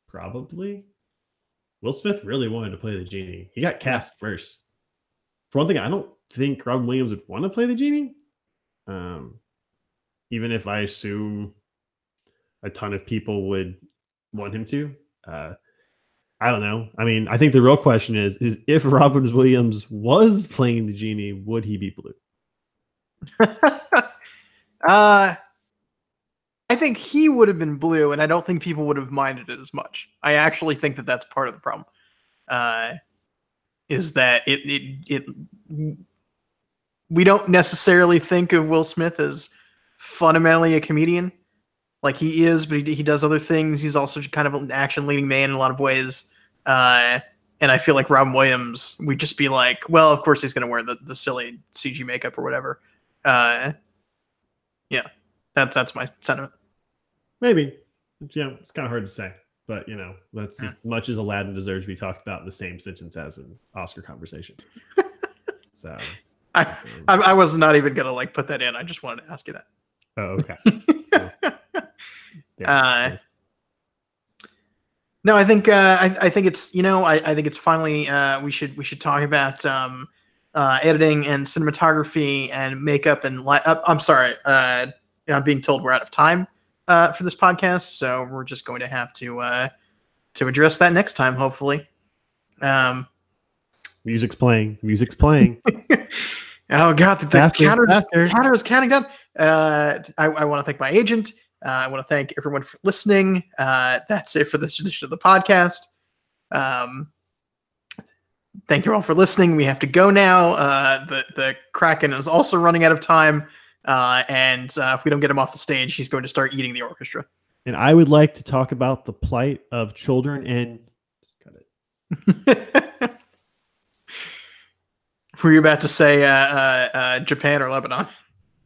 Probably. Will Smith really wanted to play the genie. He got cast first. For one thing, I don't think Robin Williams would want to play the genie. Even if I assume a ton of people would want him to. I don't know. I mean, I think the real question is if Robin Williams was playing the genie, would he be blue?
I think he would have been blue, and I don't think people would have minded it as much. I actually think that that's part of the problem. Is that we don't necessarily think of Will Smith as fundamentally a comedian. Like he is, but he does other things. He's also kind of an action leading man in a lot of ways. And I feel like Robin Williams, we'd just be like, well, of course he's going to wear the silly CG makeup or whatever. Yeah, that's my sentiment.
Maybe. Yeah, it's kind of hard to say. But, that's as much as Aladdin deserves to be talked about in the same sentence as an Oscar conversation. So
I was not even going to like put that in. I just wanted to ask you that.
Oh, okay.
No, I think it's I think it's finally we should talk about editing and cinematography and makeup and I'm sorry, I'm being told we're out of time for this podcast, so we're just going to have to address that next time, hopefully.
Music's playing.
Oh god, the counter is counting down. I want to thank my agent. I want to thank everyone for listening. That's it for this edition of the podcast. Thank you all for listening. We have to go now. The Kraken is also running out of time. And if we don't get him off the stage, he's going to start eating the orchestra.
And I would like to talk about the plight of children in... Just cut
it. Were you about to say Japan or Lebanon?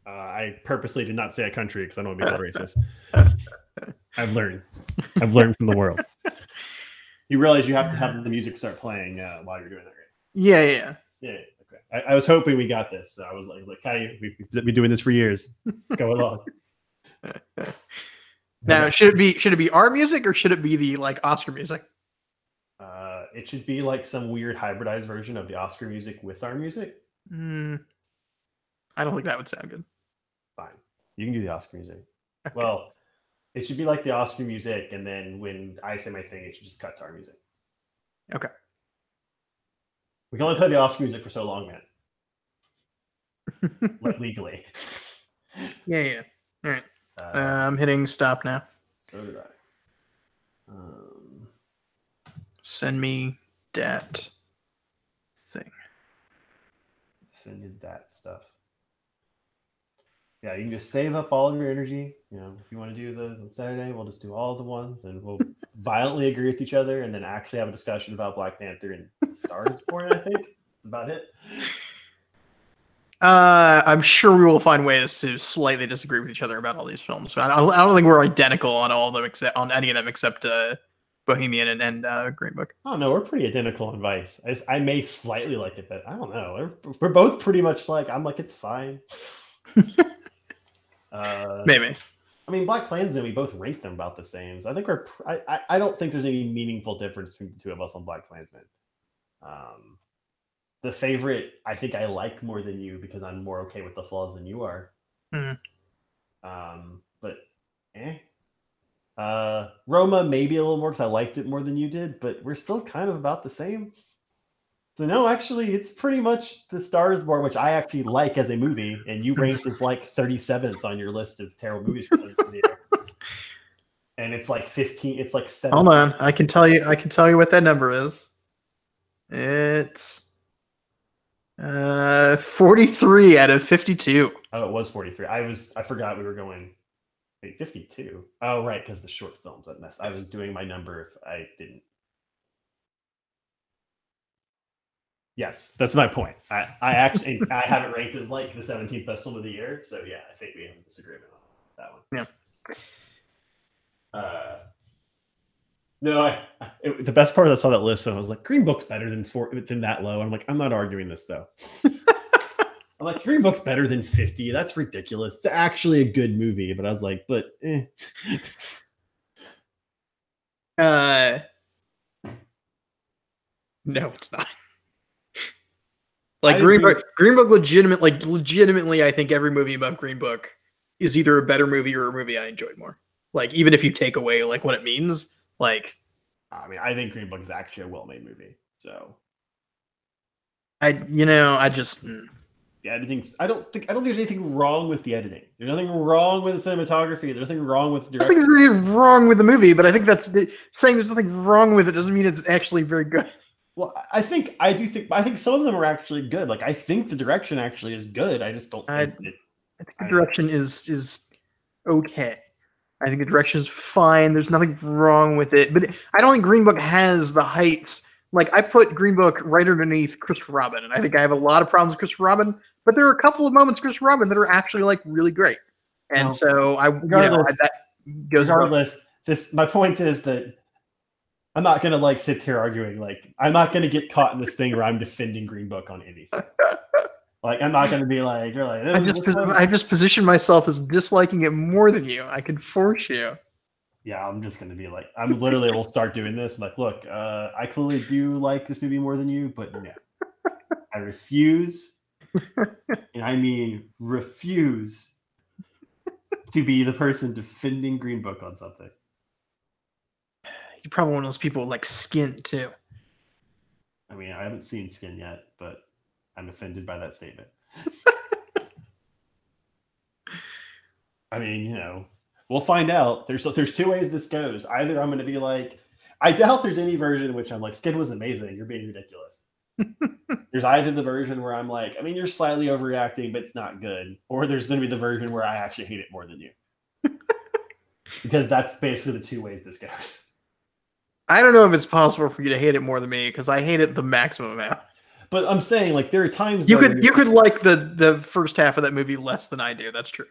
I purposely did not say a country because I don't want to be called racist. I've learned from the world. You realize you have to have the music start playing while you're doing that, right?
Yeah.
Okay. I was hoping we got this. So I was like, "Hey, we've been doing this for years. Go along."
Now, should it be our music or should it be the like Oscar music?
it should be like some weird hybridized version of the Oscar music with our music.
I don't think that would sound good.
Fine, you can do the Oscar music.
Okay.
Well, it should be like the Oscar music, and then when I say my thing, it should just cut to our music.
Okay.
We can only play the Oscar music for so long, man. Like legally.
Yeah. All right. I'm hitting stop now.
So did I.
Send me that thing.
Send you that stuff. Yeah, you can just save up all of your energy. You know, if you want to do the on Saturday, we'll just do all the ones, and we'll violently agree with each other, and then actually have a discussion about Black Panther and Star is Born. I think that's about it.
I'm sure we will find ways to slightly disagree with each other about all these films. But I don't think we're identical on all of them, except on any of them, except Bohemian and Green Book.
Oh no, we're pretty identical on Vice. I may slightly like it, but I don't know. We're both pretty much like, I'm like, it's fine.
Maybe.
I mean, Black Klansman, we both rate them about the same. So I think I don't think there's any meaningful difference between the two of us on Black Klansman. The favorite, I think I like more than you because I'm more okay with the flaws than you are.
Mm.
But Roma maybe a little more because I liked it more than you did, but we're still kind of about the same. So no, actually, it's pretty much The Star is Born, which I actually like as a movie, and you ranked as like 37th on your list of terrible movies for this video. And it's like 15. It's like 7.
Hold on, I can tell you what that number is. It's 43 out of 52.
Oh, it was 43. I forgot we were going. Wait, 52. Oh, right, because the short films that messed. I was doing my number if I didn't. Yes, that's my point. I actually I have it ranked as like the 17th best film of the year. So yeah, I think we have a disagreement on that one.
Yeah.
No, the best part is I saw that list and I was like, Green Book's better than that low. And I'm like, I'm not arguing this though. I'm like, Green Book's better than 50. That's ridiculous. It's actually a good movie, but I was like, but
no, it's not. Like Green Book legitimately, I think every movie above Green Book is either a better movie or a movie I enjoyed more. Like, even if you take away like what it means, like,
I mean, I think Green Book is actually a well-made movie. So,
the
editing. I don't think there's anything wrong with the editing. There's nothing wrong with the cinematography. There's nothing wrong with the direction.
I think there's nothing wrong with the movie, but I think saying there's nothing wrong with it doesn't mean it's actually very good.
Well, I think some of them are actually good. Like, I think the direction actually is good. I just don't think
I think the direction is okay. I think the direction is fine. There's nothing wrong with it, but I don't think Green Book has the heights. Like, I put Green Book right underneath Christopher Robin, and I think I have a lot of problems with Christopher Robin, but there are a couple of moments Christopher Robin that are actually like really great. And so that goes.
Regardless, my point is that I'm not gonna like sit here arguing. Like, I'm not gonna get caught in this thing where I'm defending Green Book on anything. Like, I'm not gonna be like, you're like.
I just position myself as disliking it more than you. I can force you.
Yeah, I'm just gonna be like, I'm literally will start doing this. I'm like, look, I clearly do like this movie more than you, but no, I refuse, and I mean refuse, to be the person defending Green Book on something.
You're probably one of those people with like Skin too.
I mean, I haven't seen Skin yet, but I'm offended by that statement. I mean, we'll find out. There's two ways this goes. Either I'm going to be like, I doubt there's any version in which I'm like, Skin was amazing. You're being ridiculous. There's either the version where I'm like, I mean, you're slightly overreacting, but it's not good. Or there's going to be the version where I actually hate it more than you. Because that's basically the two ways this goes.
I don't know if it's possible for you to hate it more than me, because I hate it the maximum amount.
But I'm saying, like, there are times
you could like the first half of that movie less than I do. That's true.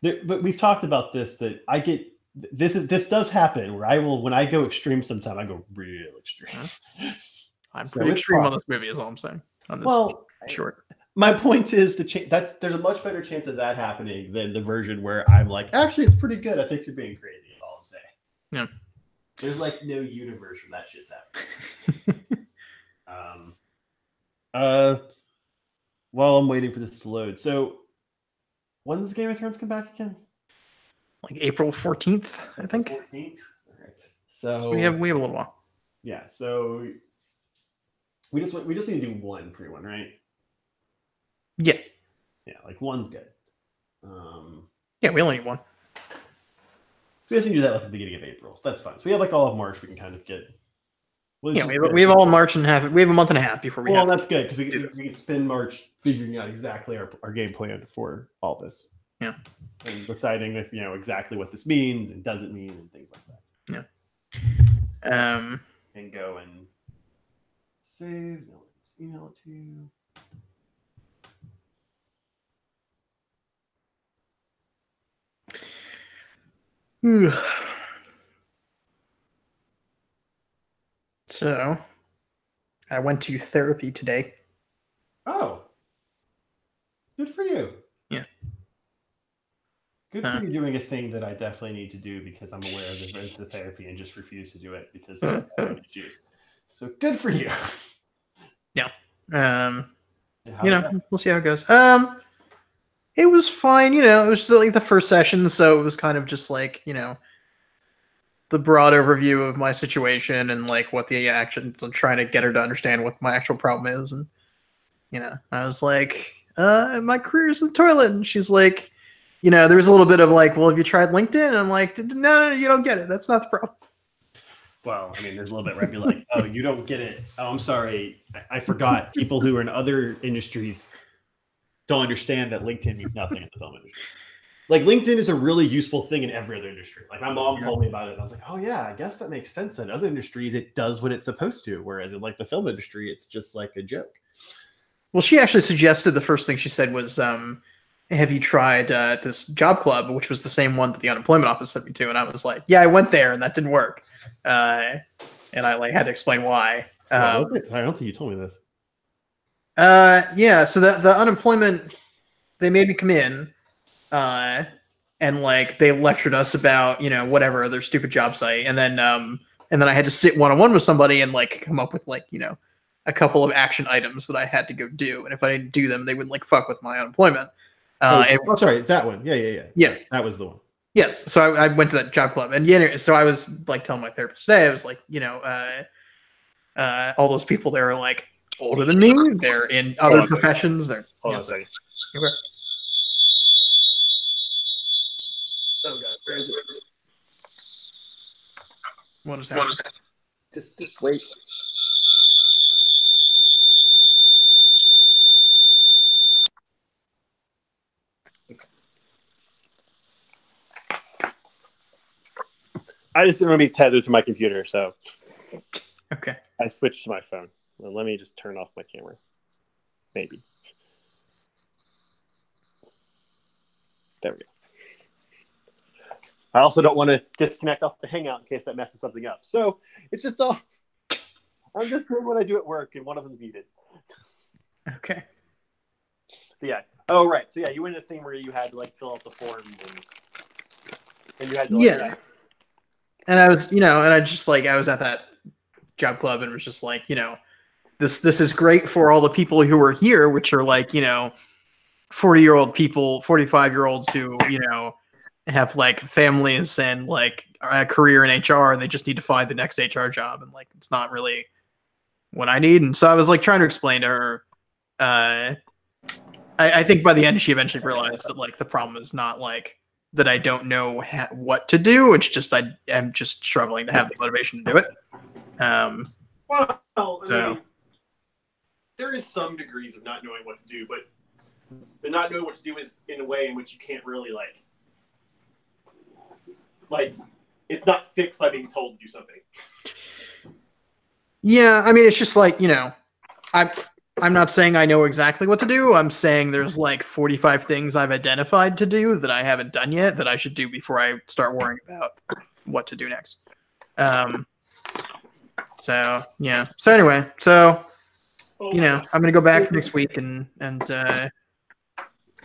But we've talked about this, that I get this does happen where I will, when I go extreme sometime, I go real extreme.
I'm pretty extreme on this movie, is all I'm saying. On this short.
My point is there's a much better chance of that happening than the version where I'm like, actually, it's pretty good. I think you're being crazy. Is all I'm saying.
Yeah.
There's like no universe where that shit's happening. While I'm waiting for this to load. So, when does Game of Thrones come back again?
Like April 14th, I think.
14th. All right.
So
So
we have a little while.
yeah. So we just need to do one pre-one, right?
Yeah.
Yeah, like one's good. Um,
Yeah, we only need one.
we just need to do that at the beginning of April, so that's fine. So we have like all of March. We can kind of get. Well,
Yeah, we have all March and half. We have a month and a half before we.
Well,
have
that's good because we can spend March figuring out exactly our game plan for all this.
Yeah.
And deciding if exactly what this means and doesn't mean and things like that.
Yeah.
And go and save. No, let's email it to you.
So, I went to therapy today.
Oh, good for you.
Yeah.
Good for you doing a thing that I definitely need to do because I'm aware of the therapy and just refuse to do it because I have issues. So good for you.
Yeah. We'll see how it goes. It was fine. It was like the first session, so it was kind of just like the broad overview of my situation and like what the actions and trying to get her to understand what my actual problem is. And I was like, my career's in the toilet, and she's like, there was a little bit of like, well, have you tried LinkedIn? And I'm like, no, you don't get it. That's not the problem.
Well, I mean, there's a little bit where I'd be like, oh, you don't get it. Oh, I'm sorry. I forgot. People who are in other industries don't understand that LinkedIn means nothing in the film industry. Like, LinkedIn is a really useful thing in every other industry. Like, my mom told me about it, and I was like, oh, yeah, I guess that makes sense. In other industries, it does what it's supposed to, whereas in, like, the film industry, it's just, like, a joke.
Well, she actually suggested the first thing she said was, have you tried this job club, which was the same one that the unemployment office sent me to? And I was like, yeah, I went there, and that didn't work. And I, like, had to explain why.
I don't think you told me this.
Yeah, so the unemployment, they made me come in, and like they lectured us about whatever their stupid job site, and then I had to sit one-on-one with somebody and like come up with like a couple of action items that I had to go do, and if I didn't do them, they would like fuck with my unemployment.
Sorry, it's that one. Yeah, that was the one.
Yes, so I went to that job club, and so I was like telling my therapist today, I was like, all those people there are like older than me, they're in other professions.
Hold on a second.
Okay. Oh god, where is it? What is happening?
Just wait. I just didn't want to be tethered to my computer, so
Okay.
I switched to my phone. Well, let me just turn off my camera. Maybe. There we go. I also don't want to disconnect off the Hangout in case that messes something up. So it's just all. I'm just doing what I do at work, and one of them's muted.
Okay.
But yeah. Oh, right. So yeah, you went in a thing where you had to like fill out the forms and you had to like,
And I was, and I just like I was at that job club and was just like, this is great for all the people who are here, which are like, 40-year-old people, 45-year-olds who, have like families and like a career in HR, and they just need to find the next HR job, and like it's not really what I need. And so I was like trying to explain to her. I think by the end she eventually realized that like the problem is not like that I don't know what to do. It's just I am just struggling to have the motivation to do it.
Well, I mean, there is some degrees of not knowing what to do, but the not knowing what to do is in a way in which you can't really like it's not fixed by being told to do something.
Yeah, I mean, it's just like I'm not saying I know exactly what to do. I'm saying there's like 45 things I've identified to do that I haven't done yet that I should do before I start worrying about what to do next. So yeah. So anyway, I'm gonna go back next week and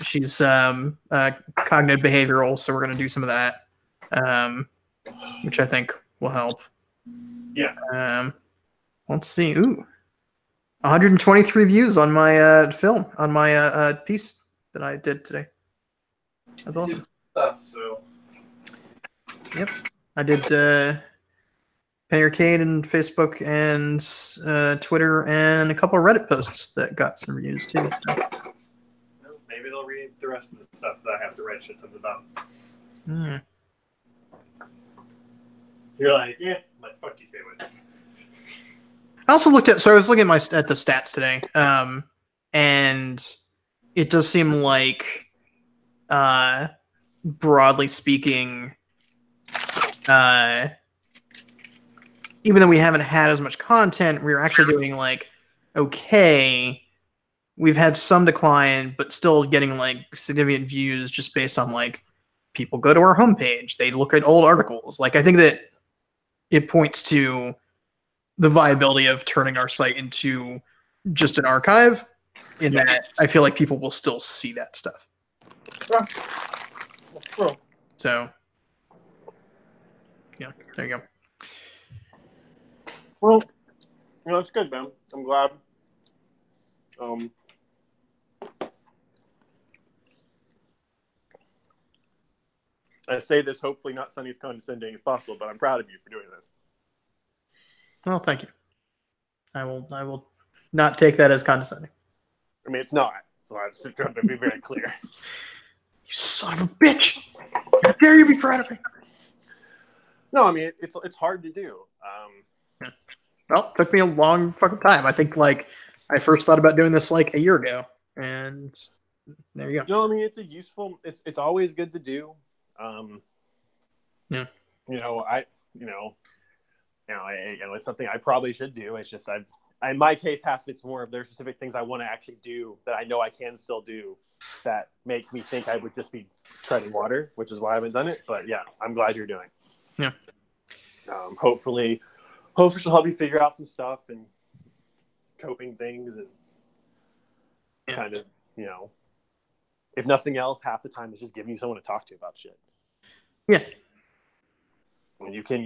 she's cognitive behavioral, so we're gonna do some of that, which I think will help.
Yeah.
Let's see. Ooh. 123 views on my film, on my piece that I did today. That's awesome.
Stuff, so.
Yep. I did Penny Arcade and Facebook and Twitter and a couple of Reddit posts that got some views too. So.
Well, maybe they'll read the rest of the stuff that I have to write shit tons about.
Hmm.
You're like, yeah, like fuck you, Fayway.
I also looked at, so I was looking at the stats today, and it does seem like, broadly speaking, even though we haven't had as much content, we're actually doing like okay. We've had some decline, but still getting like significant views just based on like people go to our homepage, they look at old articles. Like I think that it points to the viability of turning our site into just an archive, in that I feel like people will still see that stuff.
Yeah. That's true.
So, yeah, there you go.
Well, that's good, man. I'm glad. I say this hopefully not sounding as condescending as possible, but I'm proud of you for doing this.
Well, thank you. I will not take that as condescending.
I mean, it's not. So I'm just trying to be very clear.
You son of a bitch! How dare you be proud of me?
No, I mean it's hard to do.
Well, it took me a long fucking time. I think like I first thought about doing this like a year ago, and there you go.
No, I mean it's a useful. It's always good to do.
Yeah.
It's something I probably should do. It's just in my case, half it's more of there's specific things I want to actually do that I know I can still do that makes me think I would just be treading water, which is why I haven't done it. But yeah, I'm glad you're doing.
Yeah.
Hopefully she'll help you figure out some stuff and coping things and kind of, if nothing else, half the time it's just giving you someone to talk to about shit.
Yeah.
And you can,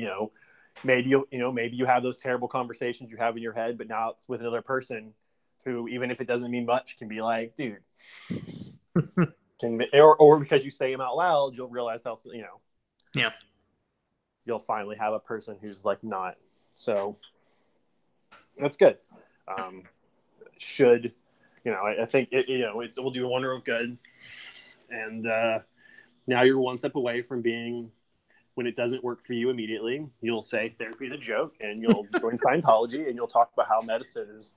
maybe you have those terrible conversations you have in your head, but now it's with another person who, even if it doesn't mean much, can be like, dude, or because you say them out loud, you'll realize how,
yeah,
you'll finally have a person who's like not. So that's good. I think it will do a wonder of good. And now you're one step away from being, when it doesn't work for you immediately, you'll say therapy is a joke, and you'll join Scientology, and you'll talk about how medicine is.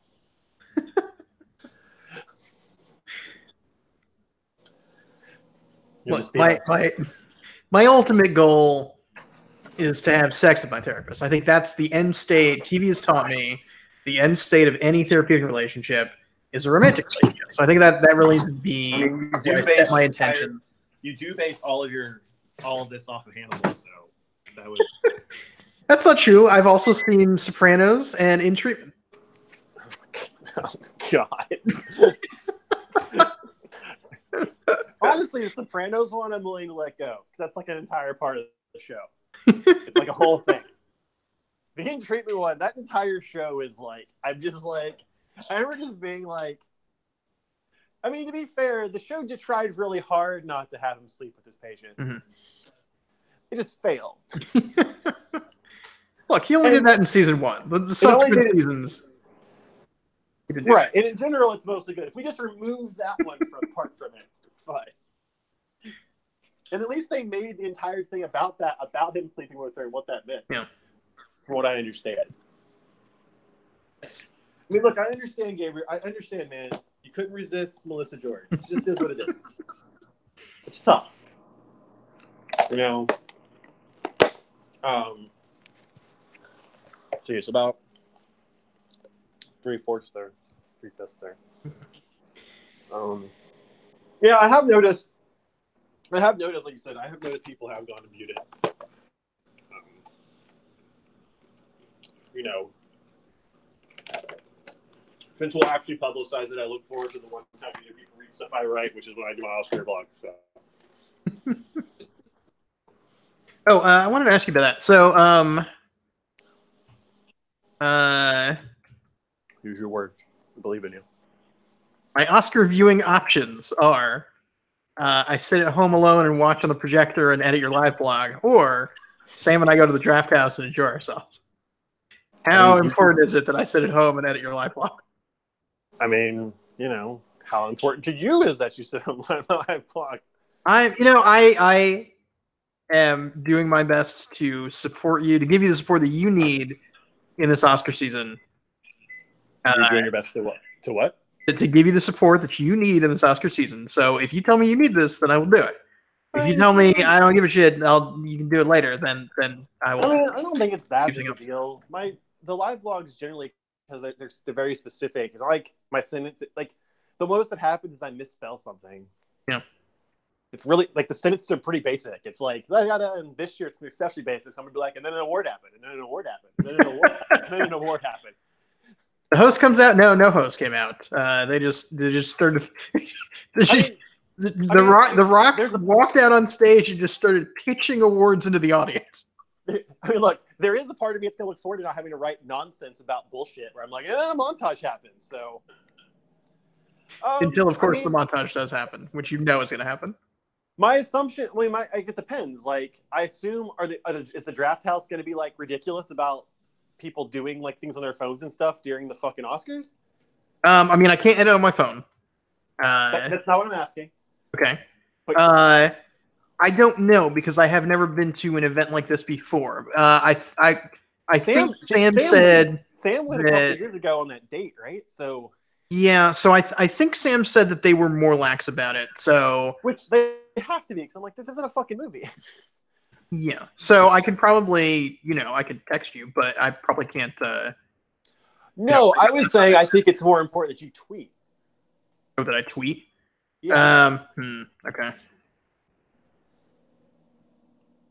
Look, my ultimate goal is to have sex with my therapist. I think that's the end state. TV has taught me the end state of any therapeutic relationship is a romantic relationship. So I think that really needs to be where I set my intentions.
You do base all of this off of Hannibal, so that would.
That's not true. I've also seen Sopranos and In Treatment.
Oh, God. Honestly, the Sopranos one, I'm willing to let go because that's like an entire part of the show. It's like a whole thing. The In Treatment one, that entire show is like, I'm just like, I remember just being like, I mean, to be fair, the show just tried really hard not to have him sleep with his patient.
Mm-hmm.
It just failed.
Look, he only did that in season 1. The subsequent seasons.
Right. And in general, it's mostly good. If we just remove that one apart from it, it's fine. And at least they made the entire thing about him sleeping with her and what that meant.
Yeah.
From what I understand. I mean, look, I understand, Gabriel. I understand, man. You couldn't resist Melissa George. It just is what it is. It's tough. So it's about 3/4 there. 3/5 there. Yeah, I have noticed, like you said, I have noticed people have gone and viewed it. Vince will actually publicize it. I look forward to the one time people read stuff I write, which is when I do my Oscar blog. So.
I wanted to ask you about that. So,
use your words.
believe in you.
My Oscar viewing options are I sit at home alone and watch on the projector and edit your live blog, or Sam and I go to the draft house and enjoy ourselves. How important is it that I sit at home and edit your live blog?
I mean, you know, how important to you is that you sit on my live blog?
I am doing my best to support you, to give you the support that you need in this Oscar season.
You're doing your best to what? To what?
To give you the support that you need in this Oscar season. So if you tell me you need this, then I will do it. If you tell me I don't give a shit, you can do it later, then I will.
I mean, I don't think it's that big a deal. The live blogs generally, because they're very specific. It's like my sentence, like the most that happens is I misspell something.
Yeah.
It's really like the sentences are pretty basic. It's like and this year it's exceptionally basic. So I'm gonna be like, and then an award happened, and then an award happened, and then an award happened, and then an award happened.
The host comes out. No host came out. They just started. The Rock walked out on stage and just started pitching awards into the audience.
I mean, look, there is a part of me that's gonna look forward to not having to write nonsense about bullshit. Where I'm like, and then a montage happens. So
until, of course, the montage does happen, which you know is going to happen.
My assumption, it depends. Like, I assume, is the draft house going to be like ridiculous about people doing like things on their phones and stuff during the fucking Oscars?
I mean, I can't edit on my phone.
That's not what I'm asking.
Okay. But, I don't know because I have never been to an event like this before. I think Sam said
Sam went a couple years ago on that date, right? So
yeah, so I think Sam said that they were more lax about it. So
which they have to be, because I'm like, this isn't a fucking movie.
Yeah, so I could probably, I could text you, but I probably can't.
No, I was saying I think it's more important that you tweet.
Oh, that I tweet?
Yeah.
Okay.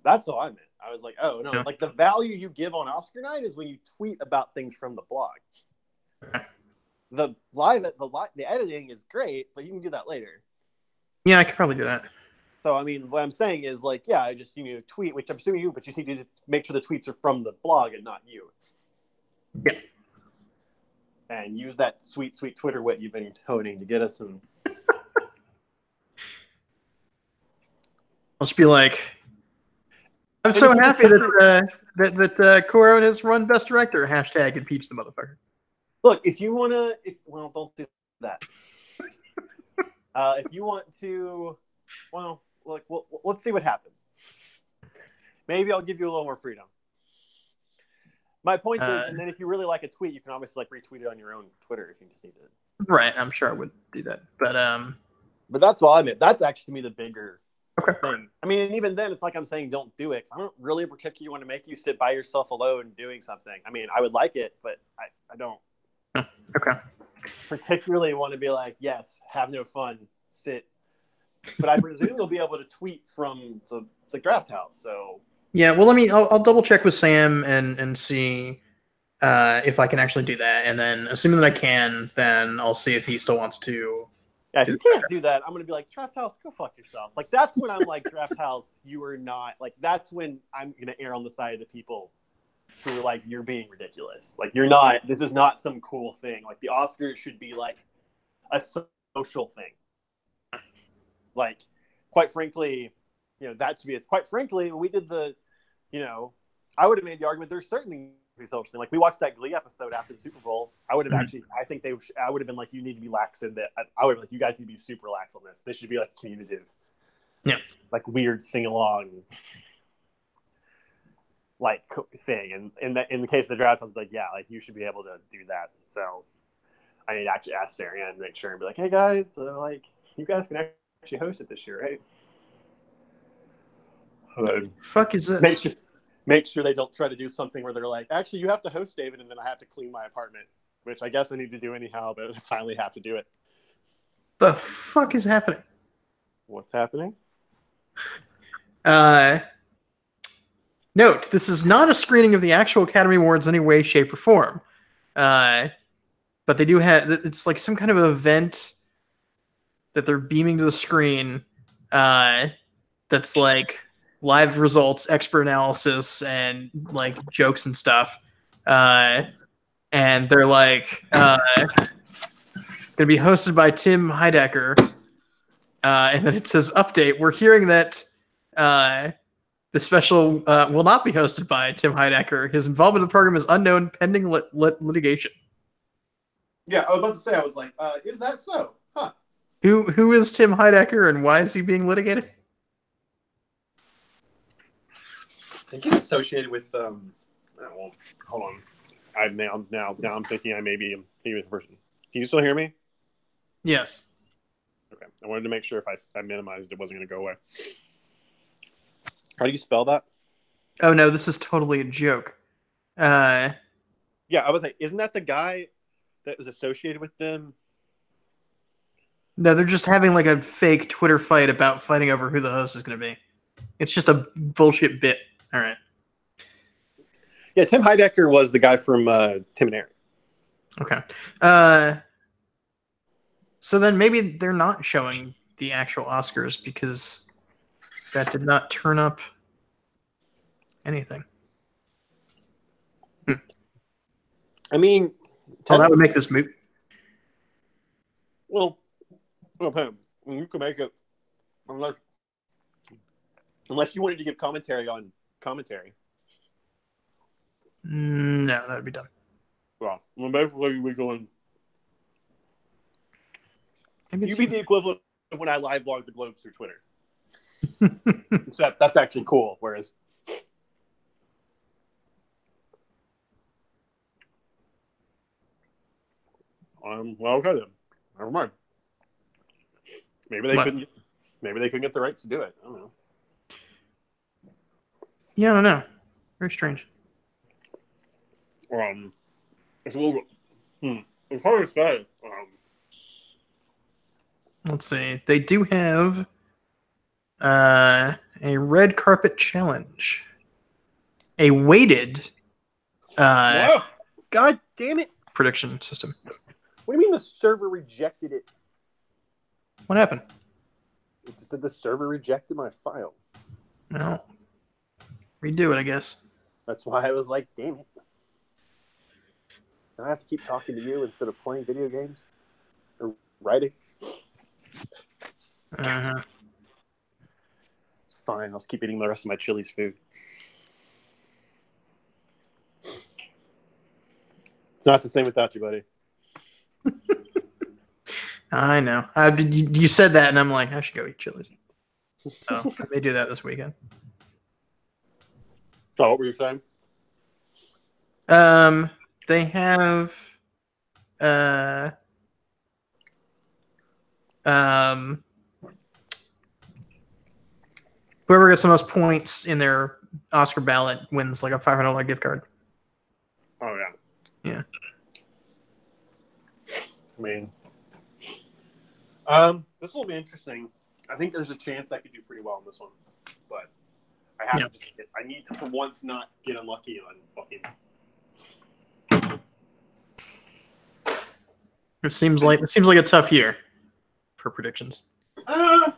That's all I meant. I was like, oh no, like the value you give on Oscar night is when you tweet about things from the blog.
Okay.
The editing is great, but you can do that later.
Yeah, I could probably do that.
So I mean, what I'm saying is like, yeah, I just tweet, which I'm assuming you, but you need to make sure the tweets are from the blog and not you.
Yeah.
And use that sweet Twitter wit you've been honing to get us some.
I'll just be like, I'm so happy that Cuarón has run Best Director. # impeach the motherfucker.
Look, if you want to, don't do that. If you want to, look, let's see what happens. Maybe I'll give you a little more freedom. My point is, and then if you really like a tweet, you can obviously retweet it on your own Twitter if you just need it.
Right, I'm sure I would do that,
but that's all I meant. That's actually to me the bigger thing. I mean, and even then, it's like I'm saying, don't do it. 'Cause I don't really particularly want to make you sit by yourself alone doing something. I mean, I would like it, but I don't.
Okay.
Particularly want to be like, yes, have no fun, sit. But I presume they'll be able to tweet from the draft house. So
yeah, well, I'll double check with Sam and see if I can actually do that, and then assuming that I can, then I'll see if he still wants to.
Yeah, if you can't do that, I'm gonna be like, draft house, go fuck yourself. Like that's when I'm like, draft house, you are not like. That's when I'm gonna err on the side of the people who are like, you're being ridiculous. Like you're not. This is not some cool thing. Like the Oscars should be like a social thing. Like, quite frankly, that to be it. Quite frankly, when we did the, I would have made the argument there's certainly a social thing. Like we watched that Glee episode after the Super Bowl. I would have actually, I think I would have been like, you need to be lax in that. I would have like, you guys need to be super lax on this. This should be like communicative.
Yeah.
Like weird sing along. Like thing, and in the case of the draft, I was like, yeah, like you should be able to do that. So I need to actually ask Sarah and make sure and be like, hey guys, like you guys can actually host it this year, right?
Fuck is this?
Make sure they don't try to do something where they're like, actually, you have to host David, and then I have to clean my apartment, which I guess I need to do anyhow, but I finally have to do it.
The fuck is happening?
What's happening?
Note, this is not a screening of the actual Academy Awards in any way, shape, or form. But they do have, it's like some kind of event that they're beaming to the screen that's like live results, expert analysis, and like jokes and stuff. And they're like, Going to be hosted by Tim Heidecker. And then it says, update, we're hearing that the special will not be hosted by Tim Heidecker. His involvement in the program is unknown pending litigation.
Yeah, I was about to say, I was like, is that so? Huh.
Who is Tim Heidecker and why is he being litigated?
I think he's associated with well, hold on. Now I'm thinking I may be thinking of the person. Can you still hear me?
Yes.
Okay. I wanted to make sure if I minimized it wasn't going to go away. How do you spell that?
Oh no, this is totally a joke.
Yeah, I was like, isn't that the guy that was associated with them?
No, they're just having like a fake Twitter fight about fighting over who the host is going to be. It's just a bullshit bit. All right.
Yeah, Tim Heidecker was the guy from Tim and Eric.
Okay. So then maybe they're not showing the actual Oscars because that did not turn up anything.
I mean,
Oh, that would make this moot.
Well, you can make it unless you wanted to give commentary on commentary.
No, that would be dumb.
Well, basically we going.
Maybe
You'd be the equivalent of when I live blog the Globes through Twitter. Except that's actually cool. Whereas, well, okay then. Never mind. Maybe they couldn't. Maybe they couldn't get the rights to do it. I don't know.
Yeah, I don't know. Very strange.
It's a little. It's hard to say.
Let's see. They do have a red carpet challenge, a weighted
Wow. God damn it!
prediction system.
What do you mean the server rejected it?
What happened?
It just said the server rejected my file.
Well, redo it, I guess.
That's why I was like, damn it. I have to keep talking to you instead of playing video games or writing.
Uh-huh.
Fine, I'll just keep eating the rest of my Chili's food. It's not the same without you, buddy.
I know. You said that, and I'm like, I should go eat Chili's. So I may do that this weekend.
So what were you saying?
They have whoever gets the most points in their Oscar ballot wins like a $500 gift card.
Oh yeah.
Yeah.
I mean, this will be interesting. I think there's a chance I could do pretty well on this one, but I have to just I need to for once not get unlucky on fucking.
It seems like a tough year for predictions.
The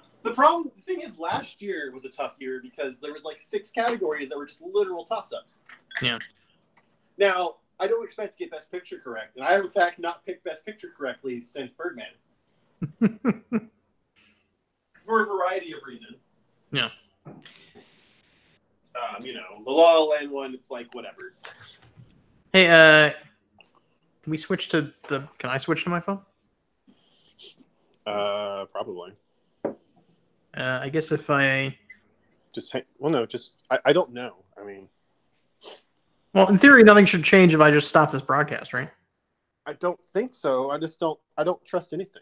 thing is, last year was a tough year because there was like 6 categories that were just literal toss-ups.
Yeah.
Now, I don't expect to get Best Picture correct, and I have in fact not picked Best Picture correctly since Birdman. For a variety of reasons.
Yeah.
The La La Land one, it's like whatever.
Hey, can we switch to can I switch to my phone?
Probably.
I guess if I
I don't know. I mean,
well, in theory, nothing should change if I just stop this broadcast, right?
I don't think so. I don't trust anything.